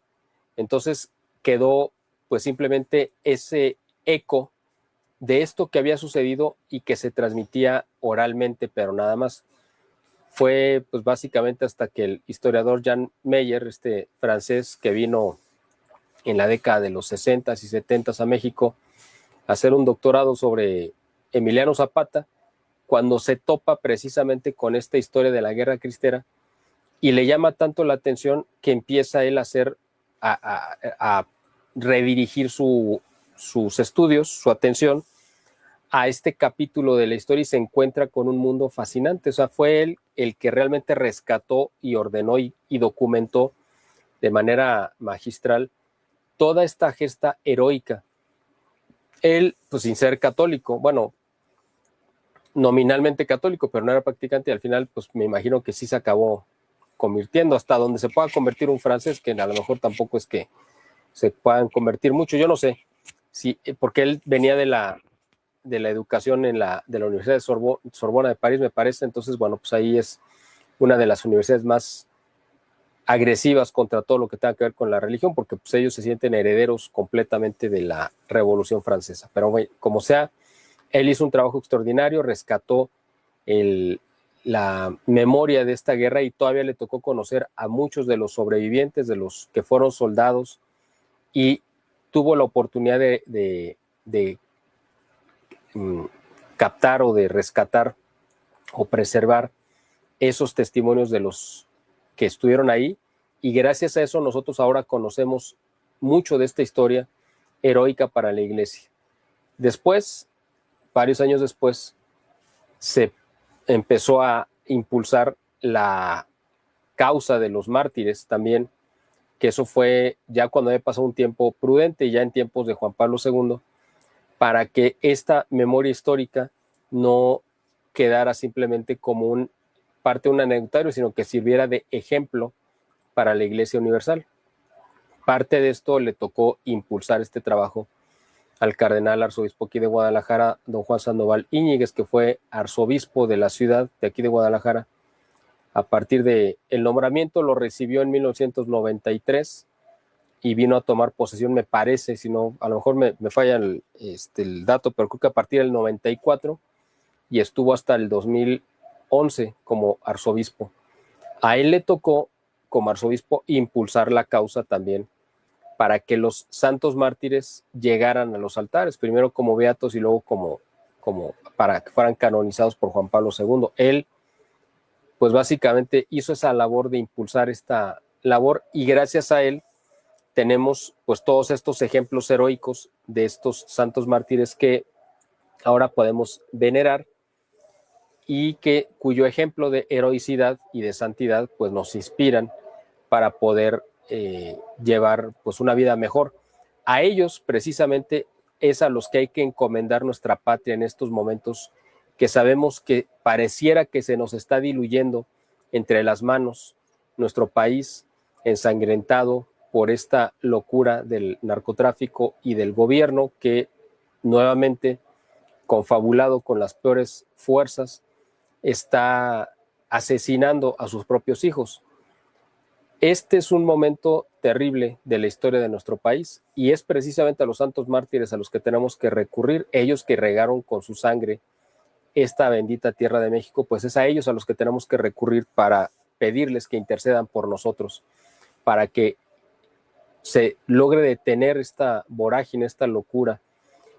Entonces quedó pues simplemente ese eco de esto que había sucedido y que se transmitía oralmente, pero nada más. Fue pues básicamente hasta que el historiador Jan Meyer, este francés que vino en la década de los 60s y 70s a México a hacer un doctorado sobre Emiliano Zapata, cuando se topa precisamente con esta historia de la guerra cristera y le llama tanto la atención que empieza él a hacer, a redirigir sus estudios, su atención a este capítulo de la historia y se encuentra con un mundo fascinante. O sea, fue él el que realmente rescató y ordenó y documentó de manera magistral toda esta gesta heroica. Él, pues sin ser católico, bueno, nominalmente católico, pero no era practicante y al final, pues me imagino que sí se acabó convirtiendo hasta donde se pueda convertir un francés, que a lo mejor tampoco es que se puedan convertir mucho, yo no sé, sí, porque él venía de la educación de la Universidad de Sorbona de París, me parece. Entonces, bueno, pues ahí es una de las universidades más agresivas contra todo lo que tenga que ver con la religión, porque pues ellos se sienten herederos completamente de la Revolución Francesa. Pero bueno, como sea, él hizo un trabajo extraordinario, rescató la memoria de esta guerra y todavía le tocó conocer a muchos de los sobrevivientes, de los que fueron soldados, y tuvo la oportunidad de captar o de rescatar o preservar esos testimonios de los que estuvieron ahí, y gracias a eso nosotros ahora conocemos mucho de esta historia heroica para la iglesia. Después, varios años después, se empezó a impulsar la causa de los mártires también, que eso fue ya cuando había pasado un tiempo prudente, ya en tiempos de Juan Pablo II, para que esta memoria histórica no quedara simplemente como parte de un anecdotario, sino que sirviera de ejemplo para la Iglesia Universal. Parte de esto le tocó impulsar este trabajo al cardenal arzobispo aquí de Guadalajara, don Juan Sandoval Íñiguez, que fue arzobispo de la ciudad de aquí de Guadalajara. A partir del nombramiento lo recibió en 1993 y vino a tomar posesión, me parece, si no, a lo mejor me falla el dato, pero creo que a partir del 94 y estuvo hasta el 2011 como arzobispo. A él le tocó, como arzobispo, impulsar la causa también para que los santos mártires llegaran a los altares, primero como beatos y luego como para que fueran canonizados por Juan Pablo II. Él, pues básicamente hizo esa labor de impulsar esta labor y gracias a él tenemos pues todos estos ejemplos heroicos de estos santos mártires que ahora podemos venerar y cuyo ejemplo de heroicidad y de santidad pues nos inspiran para poder llevar pues una vida mejor. A ellos precisamente es a los que hay que encomendar nuestra patria en estos momentos que sabemos que pareciera que se nos está diluyendo entre las manos nuestro país ensangrentado por esta locura del narcotráfico y del gobierno que nuevamente, confabulado con las peores fuerzas, está asesinando a sus propios hijos. Este es un momento terrible de la historia de nuestro país y es precisamente a los santos mártires a los que tenemos que recurrir, ellos que regaron con su sangre esta bendita tierra de México, pues es a ellos a los que tenemos que recurrir para pedirles que intercedan por nosotros, para que se logre detener esta vorágine, esta locura,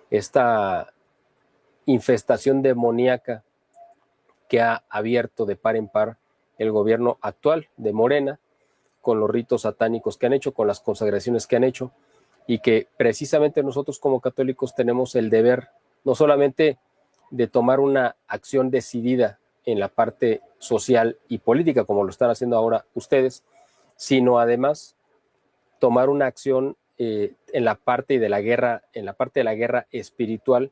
esta infestación demoníaca que ha abierto de par en par el gobierno actual de Morena, con los ritos satánicos que han hecho, con las consagraciones que han hecho, y que precisamente nosotros como católicos tenemos el deber no solamente de tomar una acción decidida en la parte social y política, como lo están haciendo ahora ustedes, sino además tomar una acción en la parte de la guerra, en la parte de la guerra espiritual,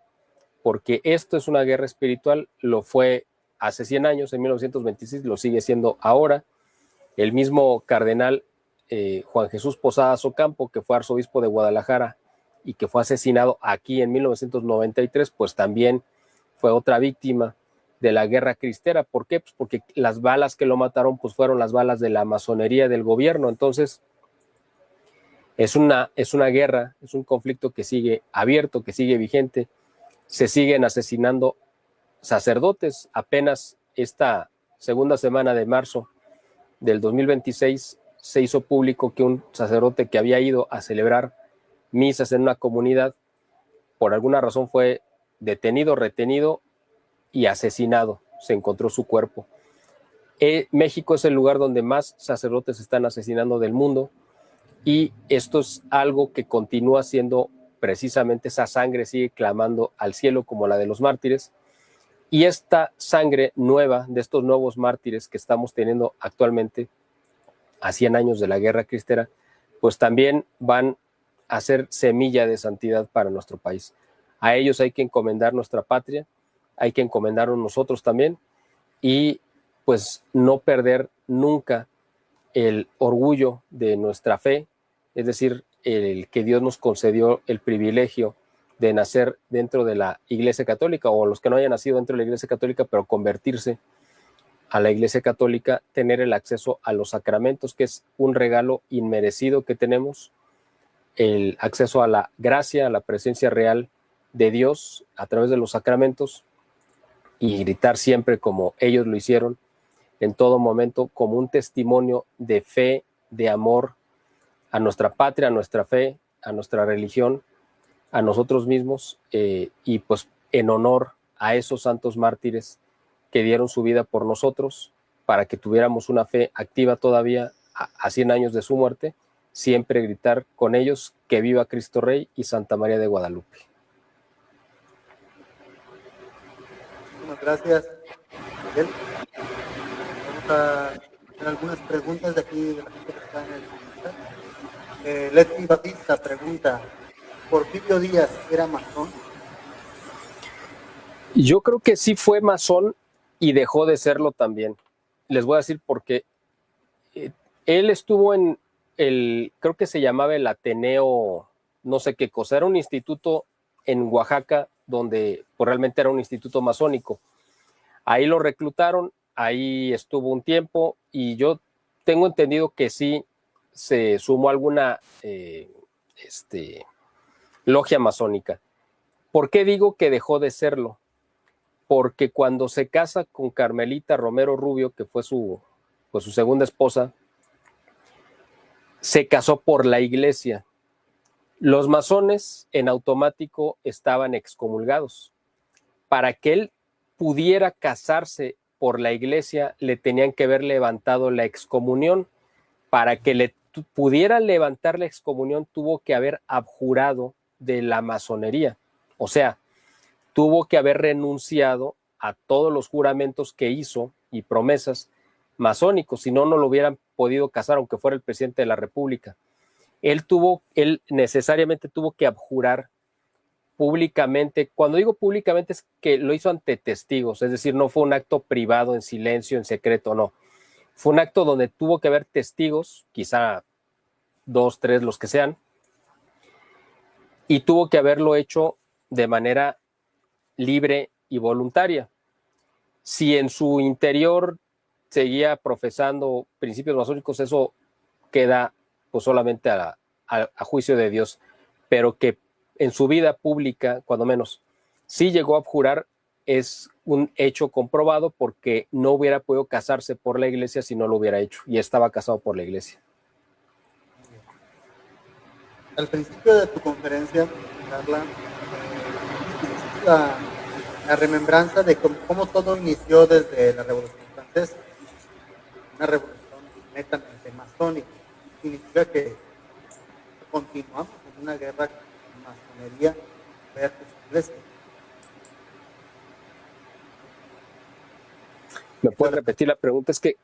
porque esto es una guerra espiritual, lo fue hace 100 años, en 1926, lo sigue siendo ahora. El mismo cardenal Juan Jesús Posadas Ocampo, que fue arzobispo de Guadalajara y que fue asesinado aquí en 1993, pues también fue otra víctima de la guerra cristera. ¿Por qué? Pues porque las balas que lo mataron pues fueron las balas de la masonería del gobierno. Entonces, es una guerra, es un conflicto que sigue abierto, que sigue vigente. Se siguen asesinando sacerdotes. Apenas esta segunda semana de marzo del 2026 se hizo público que un sacerdote que había ido a celebrar misas en una comunidad, por alguna razón fue detenido, retenido y asesinado. Se encontró su cuerpo. México es el lugar donde más sacerdotes están asesinando del mundo, y esto es algo que continúa siendo precisamente, esa sangre sigue clamando al cielo como la de los mártires, y esta sangre nueva de estos nuevos mártires que estamos teniendo actualmente a 100 años de la guerra cristera, pues también van a ser semilla de santidad para nuestro país. A ellos hay que encomendar nuestra patria, hay que encomendarnos nosotros también, y pues no perder nunca el orgullo de nuestra fe, es decir, el que Dios nos concedió el privilegio de nacer dentro de la Iglesia Católica, o los que no hayan nacido dentro de la Iglesia Católica, pero convertirse a la Iglesia Católica, tener el acceso a los sacramentos, que es un regalo inmerecido que tenemos, el acceso a la gracia, a la presencia real de Dios a través de los sacramentos, y gritar siempre como ellos lo hicieron, en todo momento, como un testimonio de fe, de amor a nuestra patria, a nuestra fe, a nuestra religión, a nosotros mismos, y pues en honor a esos santos mártires que dieron su vida por nosotros, para que tuviéramos una fe activa todavía a 100 años de su muerte, siempre gritar con ellos que viva Cristo Rey y Santa María de Guadalupe. Muchas gracias, Miguel. Vamos a hacer algunas preguntas de aquí de la gente que está en el chat. Leti Batista pregunta, ¿Porfirio Díaz era masón? Yo creo que sí fue masón y dejó de serlo también. Les voy a decir por qué. Él estuvo en creo que se llamaba el Ateneo, no sé qué cosa, era un instituto en Oaxaca, donde pues, realmente era un instituto masónico. Ahí lo reclutaron, ahí estuvo un tiempo, y yo tengo entendido que sí se sumó a alguna logia masónica. ¿Por qué digo que dejó de serlo? Porque cuando se casa con Carmelita Romero Rubio, que fue su segunda esposa, se casó por la iglesia. Los masones en automático estaban excomulgados. Para que él pudiera casarse por la iglesia, le tenían que haber levantado la excomunión. Para que le pudiera levantar la excomunión, tuvo que haber abjurado de la masonería. O sea, tuvo que haber renunciado a todos los juramentos que hizo y promesas masónicos, si no, no lo hubieran podido casar, aunque fuera el presidente de la República. Él necesariamente tuvo que abjurar públicamente. Cuando digo públicamente es que lo hizo ante testigos, es decir, no fue un acto privado, en silencio, en secreto, no. Fue un acto donde tuvo que haber testigos, quizá 2, 3, los que sean, y tuvo que haberlo hecho de manera libre y voluntaria. Si en su interior seguía profesando principios masónicos, eso queda pues solamente a juicio de Dios, pero que en su vida pública, cuando menos, sí llegó a abjurar, es un hecho comprobado, porque no hubiera podido casarse por la iglesia si no lo hubiera hecho, y estaba casado por la iglesia. Al principio de tu conferencia, Carla, la remembranza de cómo todo inició desde la Revolución Francesa, una revolución netamente masónica. Significa que continuamos en una guerra con masonería versus iglesia. ¿Me puedes repetir la pregunta? Es que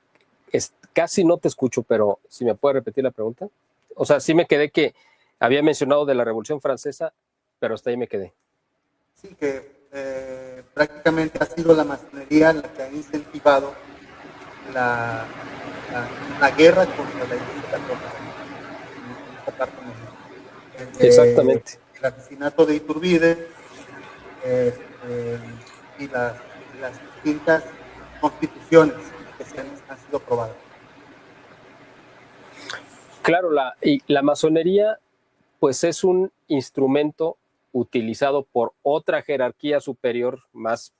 casi no te escucho, pero si me puedes repetir la pregunta. O sea, sí me quedé que había mencionado de la Revolución Francesa, pero hasta ahí me quedé. Sí, que prácticamente ha sido la masonería la que ha incentivado la guerra contra la Iglesia Católica. En esta parte Exactamente. El asesinato de Iturbide, y las distintas constituciones que han sido aprobadas. Claro, la masonería pues es un instrumento utilizado por otra jerarquía superior más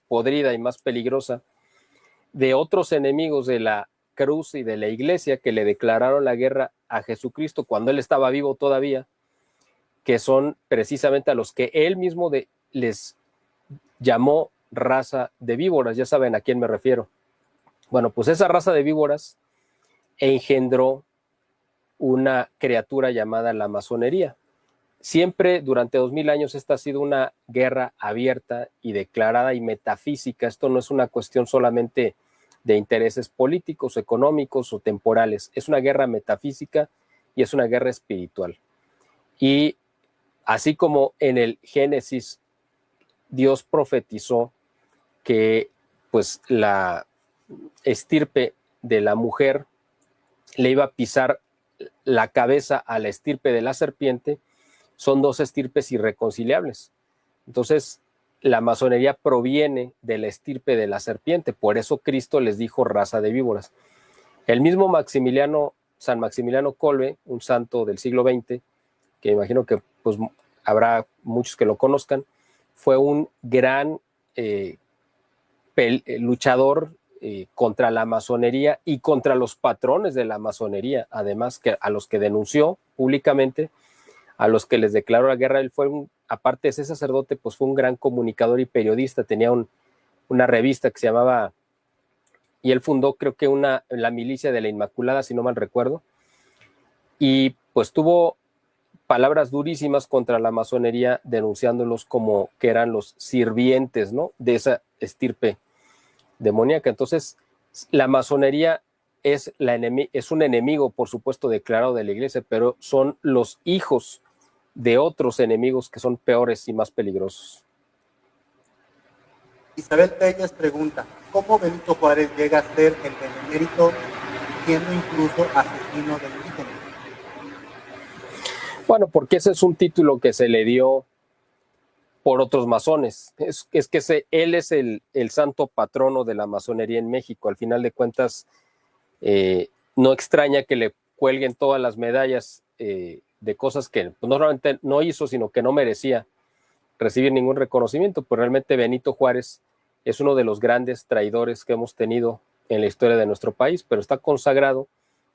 podrida y más peligrosa de otros enemigos de la cruz y de la iglesia que le declararon la guerra a Jesucristo cuando él estaba vivo todavía, que son precisamente a los que él mismo les llamó raza de víboras. Ya saben a quién me refiero. Bueno, pues esa raza de víboras engendró una criatura llamada la masonería. Siempre durante 2000 años esta ha sido una guerra abierta y declarada y metafísica. Esto no es una cuestión solamente de intereses políticos, económicos o temporales. Es una guerra metafísica y es una guerra espiritual. Y así como en el Génesis Dios profetizó que pues la estirpe de la mujer le iba a pisar la cabeza a la estirpe de la serpiente, son dos estirpes irreconciliables. Entonces, la masonería proviene de la estirpe de la serpiente, por eso Cristo les dijo raza de víboras. El mismo San Maximiliano Kolbe, un santo del siglo XX, que imagino que pues, habrá muchos que lo conozcan, fue un gran luchador contra la masonería y contra los patrones de la masonería, además a los que denunció públicamente, a los que les declaró la guerra. Él fue aparte de ser sacerdote, pues fue un gran comunicador y periodista, tenía una revista que se llamaba, y él fundó creo que la Milicia de la Inmaculada, si no mal recuerdo, y pues tuvo palabras durísimas contra la masonería, denunciándolos como que eran los sirvientes, ¿no?, de esa estirpe demoníaca. Entonces, la masonería es un enemigo, por supuesto, declarado de la iglesia, pero son los hijos de otros enemigos que son peores y más peligrosos. Isabel Telles pregunta, ¿cómo Benito Juárez llega a ser el benemérito, siendo incluso asesino de indígenas? Bueno, porque ese es un título que se le dio por otros masones. Es que él es el santo patrono de la masonería en México. Al final de cuentas, no extraña que le cuelguen todas las medallas de cosas que pues, no solamente no hizo, sino que no merecía recibir ningún reconocimiento. Pues realmente Benito Juárez es uno de los grandes traidores que hemos tenido en la historia de nuestro país, pero está consagrado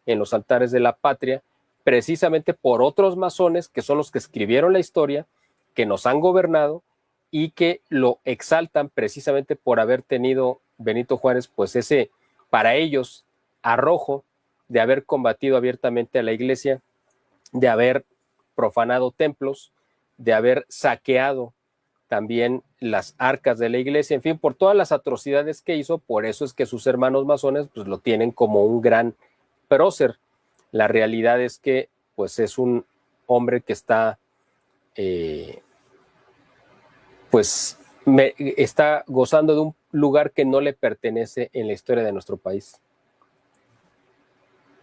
en los altares de la patria precisamente por otros masones que son los que escribieron la historia, que nos han gobernado y que lo exaltan precisamente por haber tenido Benito Juárez, pues ese, para ellos, arrojo de haber combatido abiertamente a la iglesia, de haber profanado templos, de haber saqueado también las arcas de la iglesia, en fin, por todas las atrocidades que hizo. Por eso es que sus hermanos masones pues lo tienen como un gran prócer. La realidad es que pues es un hombre que está está gozando de un lugar que no le pertenece en la historia de nuestro país.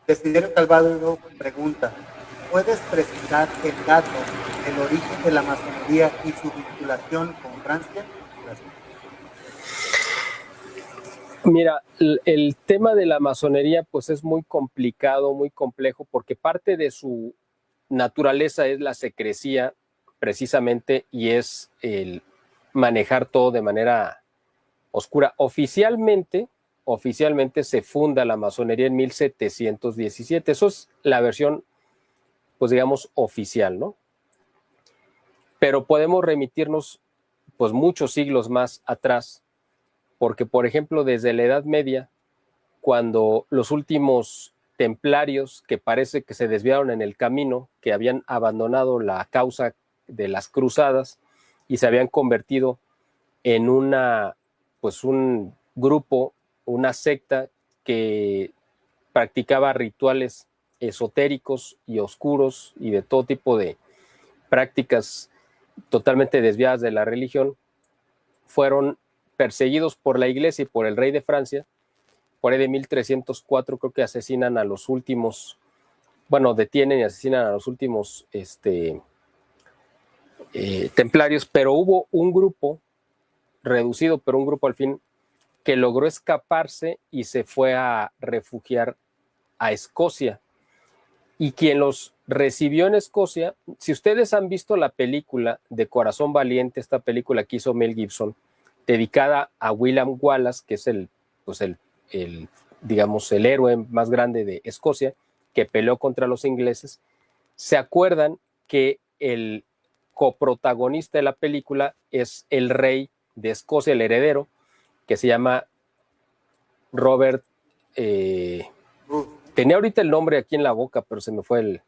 Desiderio Calvado pregunta, ¿puedes precisar el dato del origen de la masonería y su vinculación con Francia? Gracias. Mira, el tema de la masonería pues es muy complicado, muy complejo, porque parte de su naturaleza es la secrecía precisamente y es el manejar todo de manera oscura. Oficialmente se funda la masonería en 1717. Eso es la versión, pues digamos, oficial, ¿no? Pero podemos remitirnos pues muchos siglos más atrás, porque, por ejemplo, desde la Edad Media, cuando los últimos templarios que parece que se desviaron en el camino, que habían abandonado la causa de las cruzadas y se habían convertido en un grupo, una secta que practicaba rituales esotéricos y oscuros y de todo tipo de prácticas totalmente desviadas de la religión, fueron perseguidos por la iglesia y por el rey de Francia. Por ahí de 1304 creo que asesinan a los últimos, detienen y asesinan a los últimos templarios, pero hubo un grupo reducido, pero un grupo al fin que logró escaparse y se fue a refugiar a Escocia. Y quien los recibió en Escocia, si ustedes han visto la película de Corazón Valiente, esta película que hizo Mel Gibson, dedicada a William Wallace, que es digamos, el héroe más grande de Escocia, que peleó contra los ingleses, se acuerdan que el coprotagonista de la película es el rey de Escocia, el heredero, que se llama Robert, tenía ahorita el nombre aquí en la boca, pero se me fue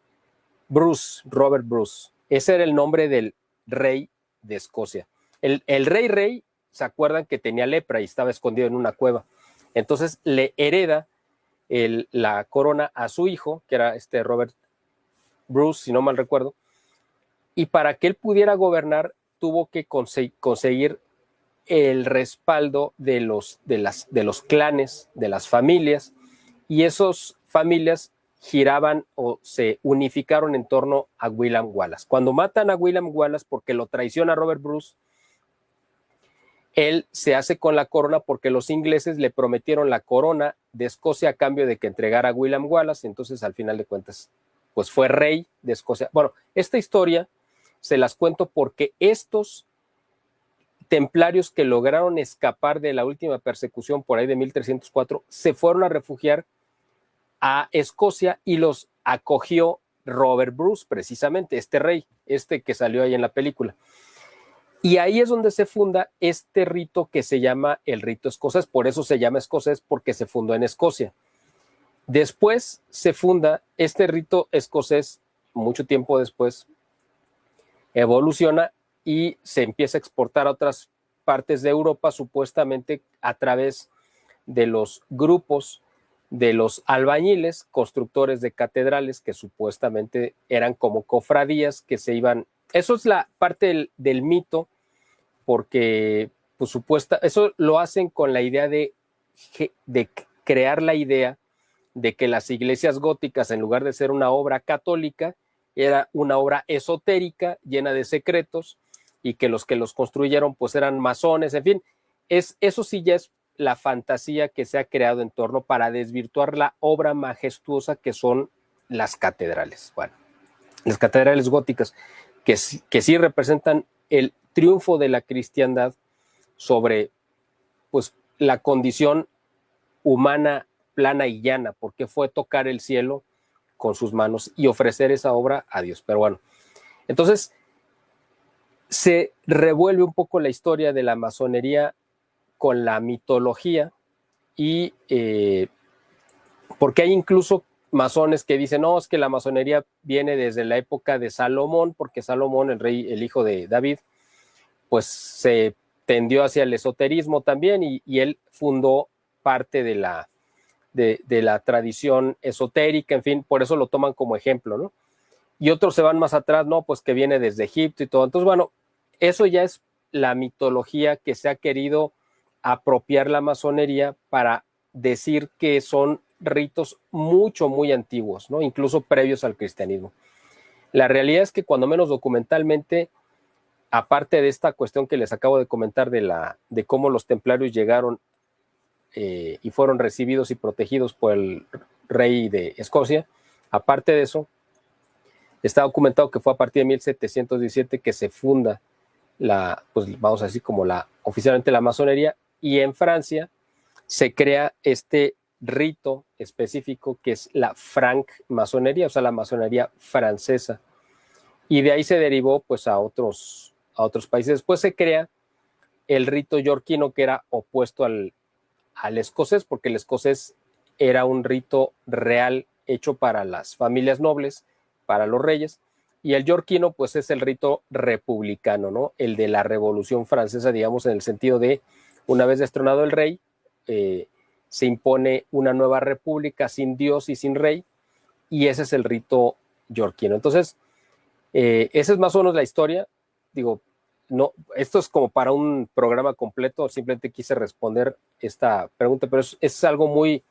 Robert Bruce. Ese era el nombre del rey de Escocia. El rey, ¿se acuerdan que tenía lepra y estaba escondido en una cueva? Entonces le hereda la corona a su hijo, que era Robert Bruce, si no mal recuerdo, y para que él pudiera gobernar tuvo que conseguir el respaldo de los clanes, de las familias, y esas familias giraban o se unificaron en torno a William Wallace. Cuando matan a William Wallace porque lo traiciona Robert Bruce, él se hace con la corona porque los ingleses le prometieron la corona de Escocia a cambio de que entregara a William Wallace. Entonces, al final de cuentas, pues fue rey de Escocia. Bueno, esta historia se las cuento porque estos templarios que lograron escapar de la última persecución por ahí de 1304 se fueron a refugiar a Escocia y los acogió Robert Bruce, precisamente, este rey, que salió ahí en la película. Y ahí es donde se funda este rito que se llama el rito escocés, por eso se llama escocés, porque se fundó en Escocia. Después se funda este rito escocés, mucho tiempo después, evoluciona y se empieza a exportar a otras partes de Europa, supuestamente a través de los grupos de los albañiles, constructores de catedrales, que supuestamente eran como cofradías que se iban. Eso es la parte del mito, porque pues eso lo hacen con la idea de crear la idea de que las iglesias góticas, en lugar de ser una obra católica, era una obra esotérica llena de secretos, y que los construyeron pues eran masones, en fin, eso sí ya es la fantasía que se ha creado en torno para desvirtuar la obra majestuosa que son las catedrales. Bueno, las catedrales góticas, que sí representan el triunfo de la cristiandad sobre pues la condición humana plana y llana, porque fue tocar el cielo con sus manos y ofrecer esa obra a Dios. Pero bueno, entonces se revuelve un poco la historia de la masonería con la mitología, y porque hay incluso masones que dicen, no, es que la masonería viene desde la época de Salomón, porque Salomón, el rey, el hijo de David, pues se tendió hacia el esoterismo también, y él fundó parte de la tradición esotérica, en fin, por eso lo toman como ejemplo, ¿no? Y otros se van más atrás, no, pues que viene desde Egipto y todo. Entonces, bueno, eso ya es la mitología que se ha querido apropiar la masonería para decir que son ritos muy antiguos, ¿no? Incluso previos al cristianismo. La realidad es que cuando menos documentalmente, aparte de esta cuestión que les acabo de comentar de cómo los templarios llegaron y fueron recibidos y protegidos por el rey de Escocia, aparte de eso, está documentado que fue a partir de 1717 que se funda pues vamos a decir como oficialmente la masonería, y en Francia se crea este rito específico que es la francmasonería, o sea, la masonería francesa, y de ahí se derivó pues a otros países. Después se crea el rito yorquino, que era opuesto al escocés, porque el escocés era un rito real hecho para las familias nobles, para los reyes, y el yorquino pues es el rito republicano, ¿no? El de la Revolución Francesa, digamos, en el sentido de una vez destronado el rey, se impone una nueva república sin Dios y sin rey, y ese es el rito yorquino. Entonces, esa es más o menos la historia. Digo, no, esto es como para un programa completo, simplemente quise responder esta pregunta, pero es algo muy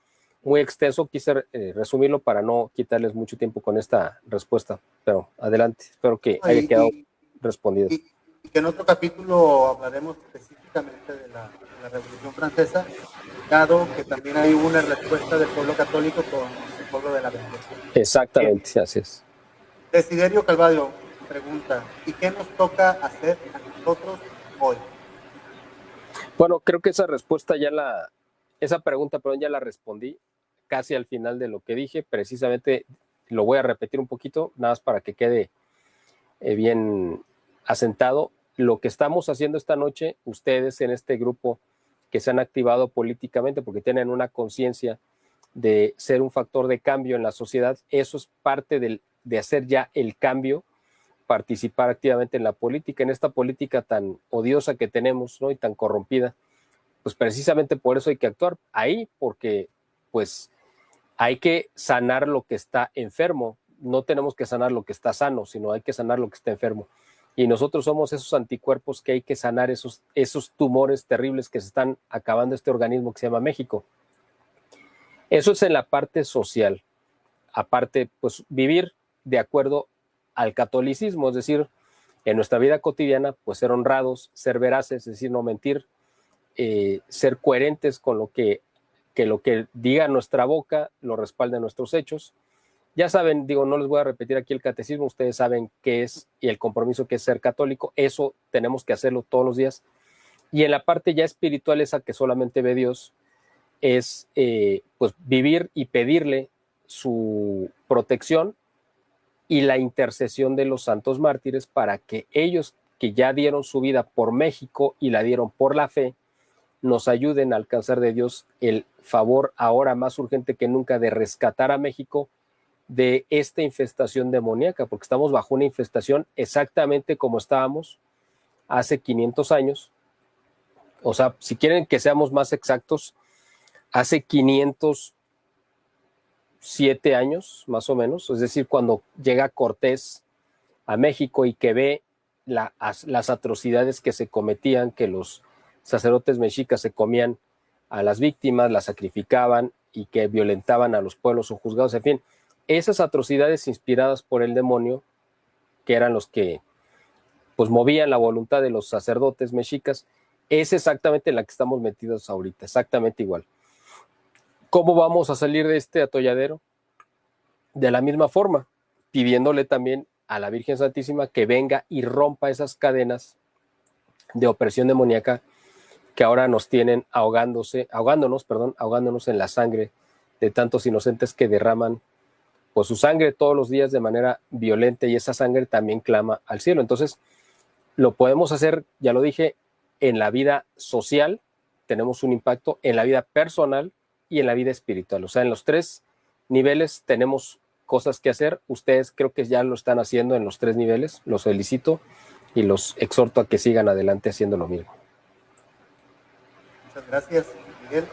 extenso, quise resumirlo para no quitarles mucho tiempo con esta respuesta, pero adelante, espero que haya quedado respondido. y que en otro capítulo hablaremos específicamente de la Revolución Francesa, dado que también hay una respuesta del pueblo católico con el pueblo de la Bendición. Exactamente, así es. Desiderio Calvario pregunta, ¿y qué nos toca hacer a nosotros hoy? Bueno, creo que esa pregunta, perdón, ya la respondí casi al final de lo que dije. Precisamente lo voy a repetir un poquito, nada más para que quede bien asentado. Lo que estamos haciendo esta noche, ustedes en este grupo que se han activado políticamente porque tienen una conciencia de ser un factor de cambio en la sociedad, eso es parte de hacer ya el cambio, participar activamente en la política, en esta política tan odiosa que tenemos, ¿no? Y tan corrompida. Pues precisamente por eso hay que actuar ahí, porque pues hay que sanar lo que está enfermo. No tenemos que sanar lo que está sano, sino hay que sanar lo que está enfermo. Y nosotros somos esos anticuerpos que hay que sanar, esos tumores terribles que se están acabando este organismo que se llama México. Eso es en la parte social. Aparte, pues vivir de acuerdo al catolicismo, es decir, en nuestra vida cotidiana, pues ser honrados, ser veraces, es decir, no mentir, ser coherentes con lo que diga nuestra boca lo respalden nuestros hechos. Ya saben, digo, no les voy a repetir aquí el catecismo, ustedes saben qué es y el compromiso que es ser católico, eso tenemos que hacerlo todos los días. Y en la parte ya espiritual, esa que solamente ve Dios, es pues vivir y pedirle su protección y la intercesión de los santos mártires para que ellos que ya dieron su vida por México y la dieron por la fe, nos ayuden a alcanzar de Dios el favor ahora más urgente que nunca de rescatar a México de esta infestación demoníaca, porque estamos bajo una infestación exactamente como estábamos hace 500 años. O sea, si quieren que seamos más exactos, hace 507 años, más o menos, es decir, cuando llega Cortés a México y que ve las atrocidades que se cometían, que los sacerdotes mexicas se comían a las víctimas, las sacrificaban y que violentaban a los pueblos o juzgados, en fin, esas atrocidades inspiradas por el demonio, que eran los que pues movían la voluntad de los sacerdotes mexicas, es exactamente la que estamos metidos ahorita, exactamente igual. ¿Cómo vamos a salir de este atolladero? De la misma forma, pidiéndole también a la Virgen Santísima que venga y rompa esas cadenas de opresión demoníaca que ahora nos tienen ahogándonos en la sangre de tantos inocentes que derraman pues su sangre todos los días de manera violenta, y esa sangre también clama al cielo. Entonces, lo podemos hacer, ya lo dije, en la vida social, tenemos un impacto, en la vida personal y en la vida espiritual. O sea, en los tres niveles tenemos cosas que hacer. Ustedes creo que ya lo están haciendo en los tres niveles. Los felicito y los exhorto a que sigan adelante haciendo lo mismo. Muchas gracias, Miguel.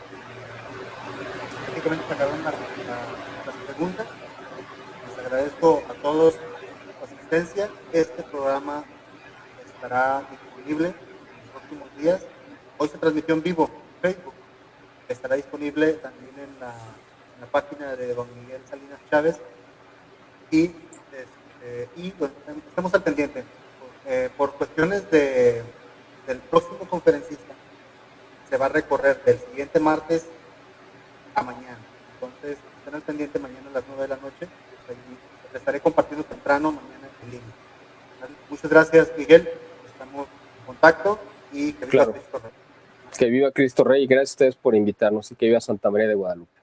Prácticamente se acabaron las preguntas. Les agradezco a todos su asistencia. Este programa estará disponible en los próximos días. Hoy se transmitió en vivo en Facebook. Estará disponible también en la página de don Miguel Salinas Chávez. Y pues, estamos al pendiente. Por cuestiones del próximo conferencista, se va a recorrer del siguiente martes a mañana. Entonces, estén al pendiente mañana a las 9 de la noche. Les estaré compartiendo temprano mañana en línea. Muchas gracias, Miguel. Estamos en contacto y que viva Cristo Rey. Que viva Cristo Rey, y gracias a ustedes por invitarnos, y que viva Santa María de Guadalupe.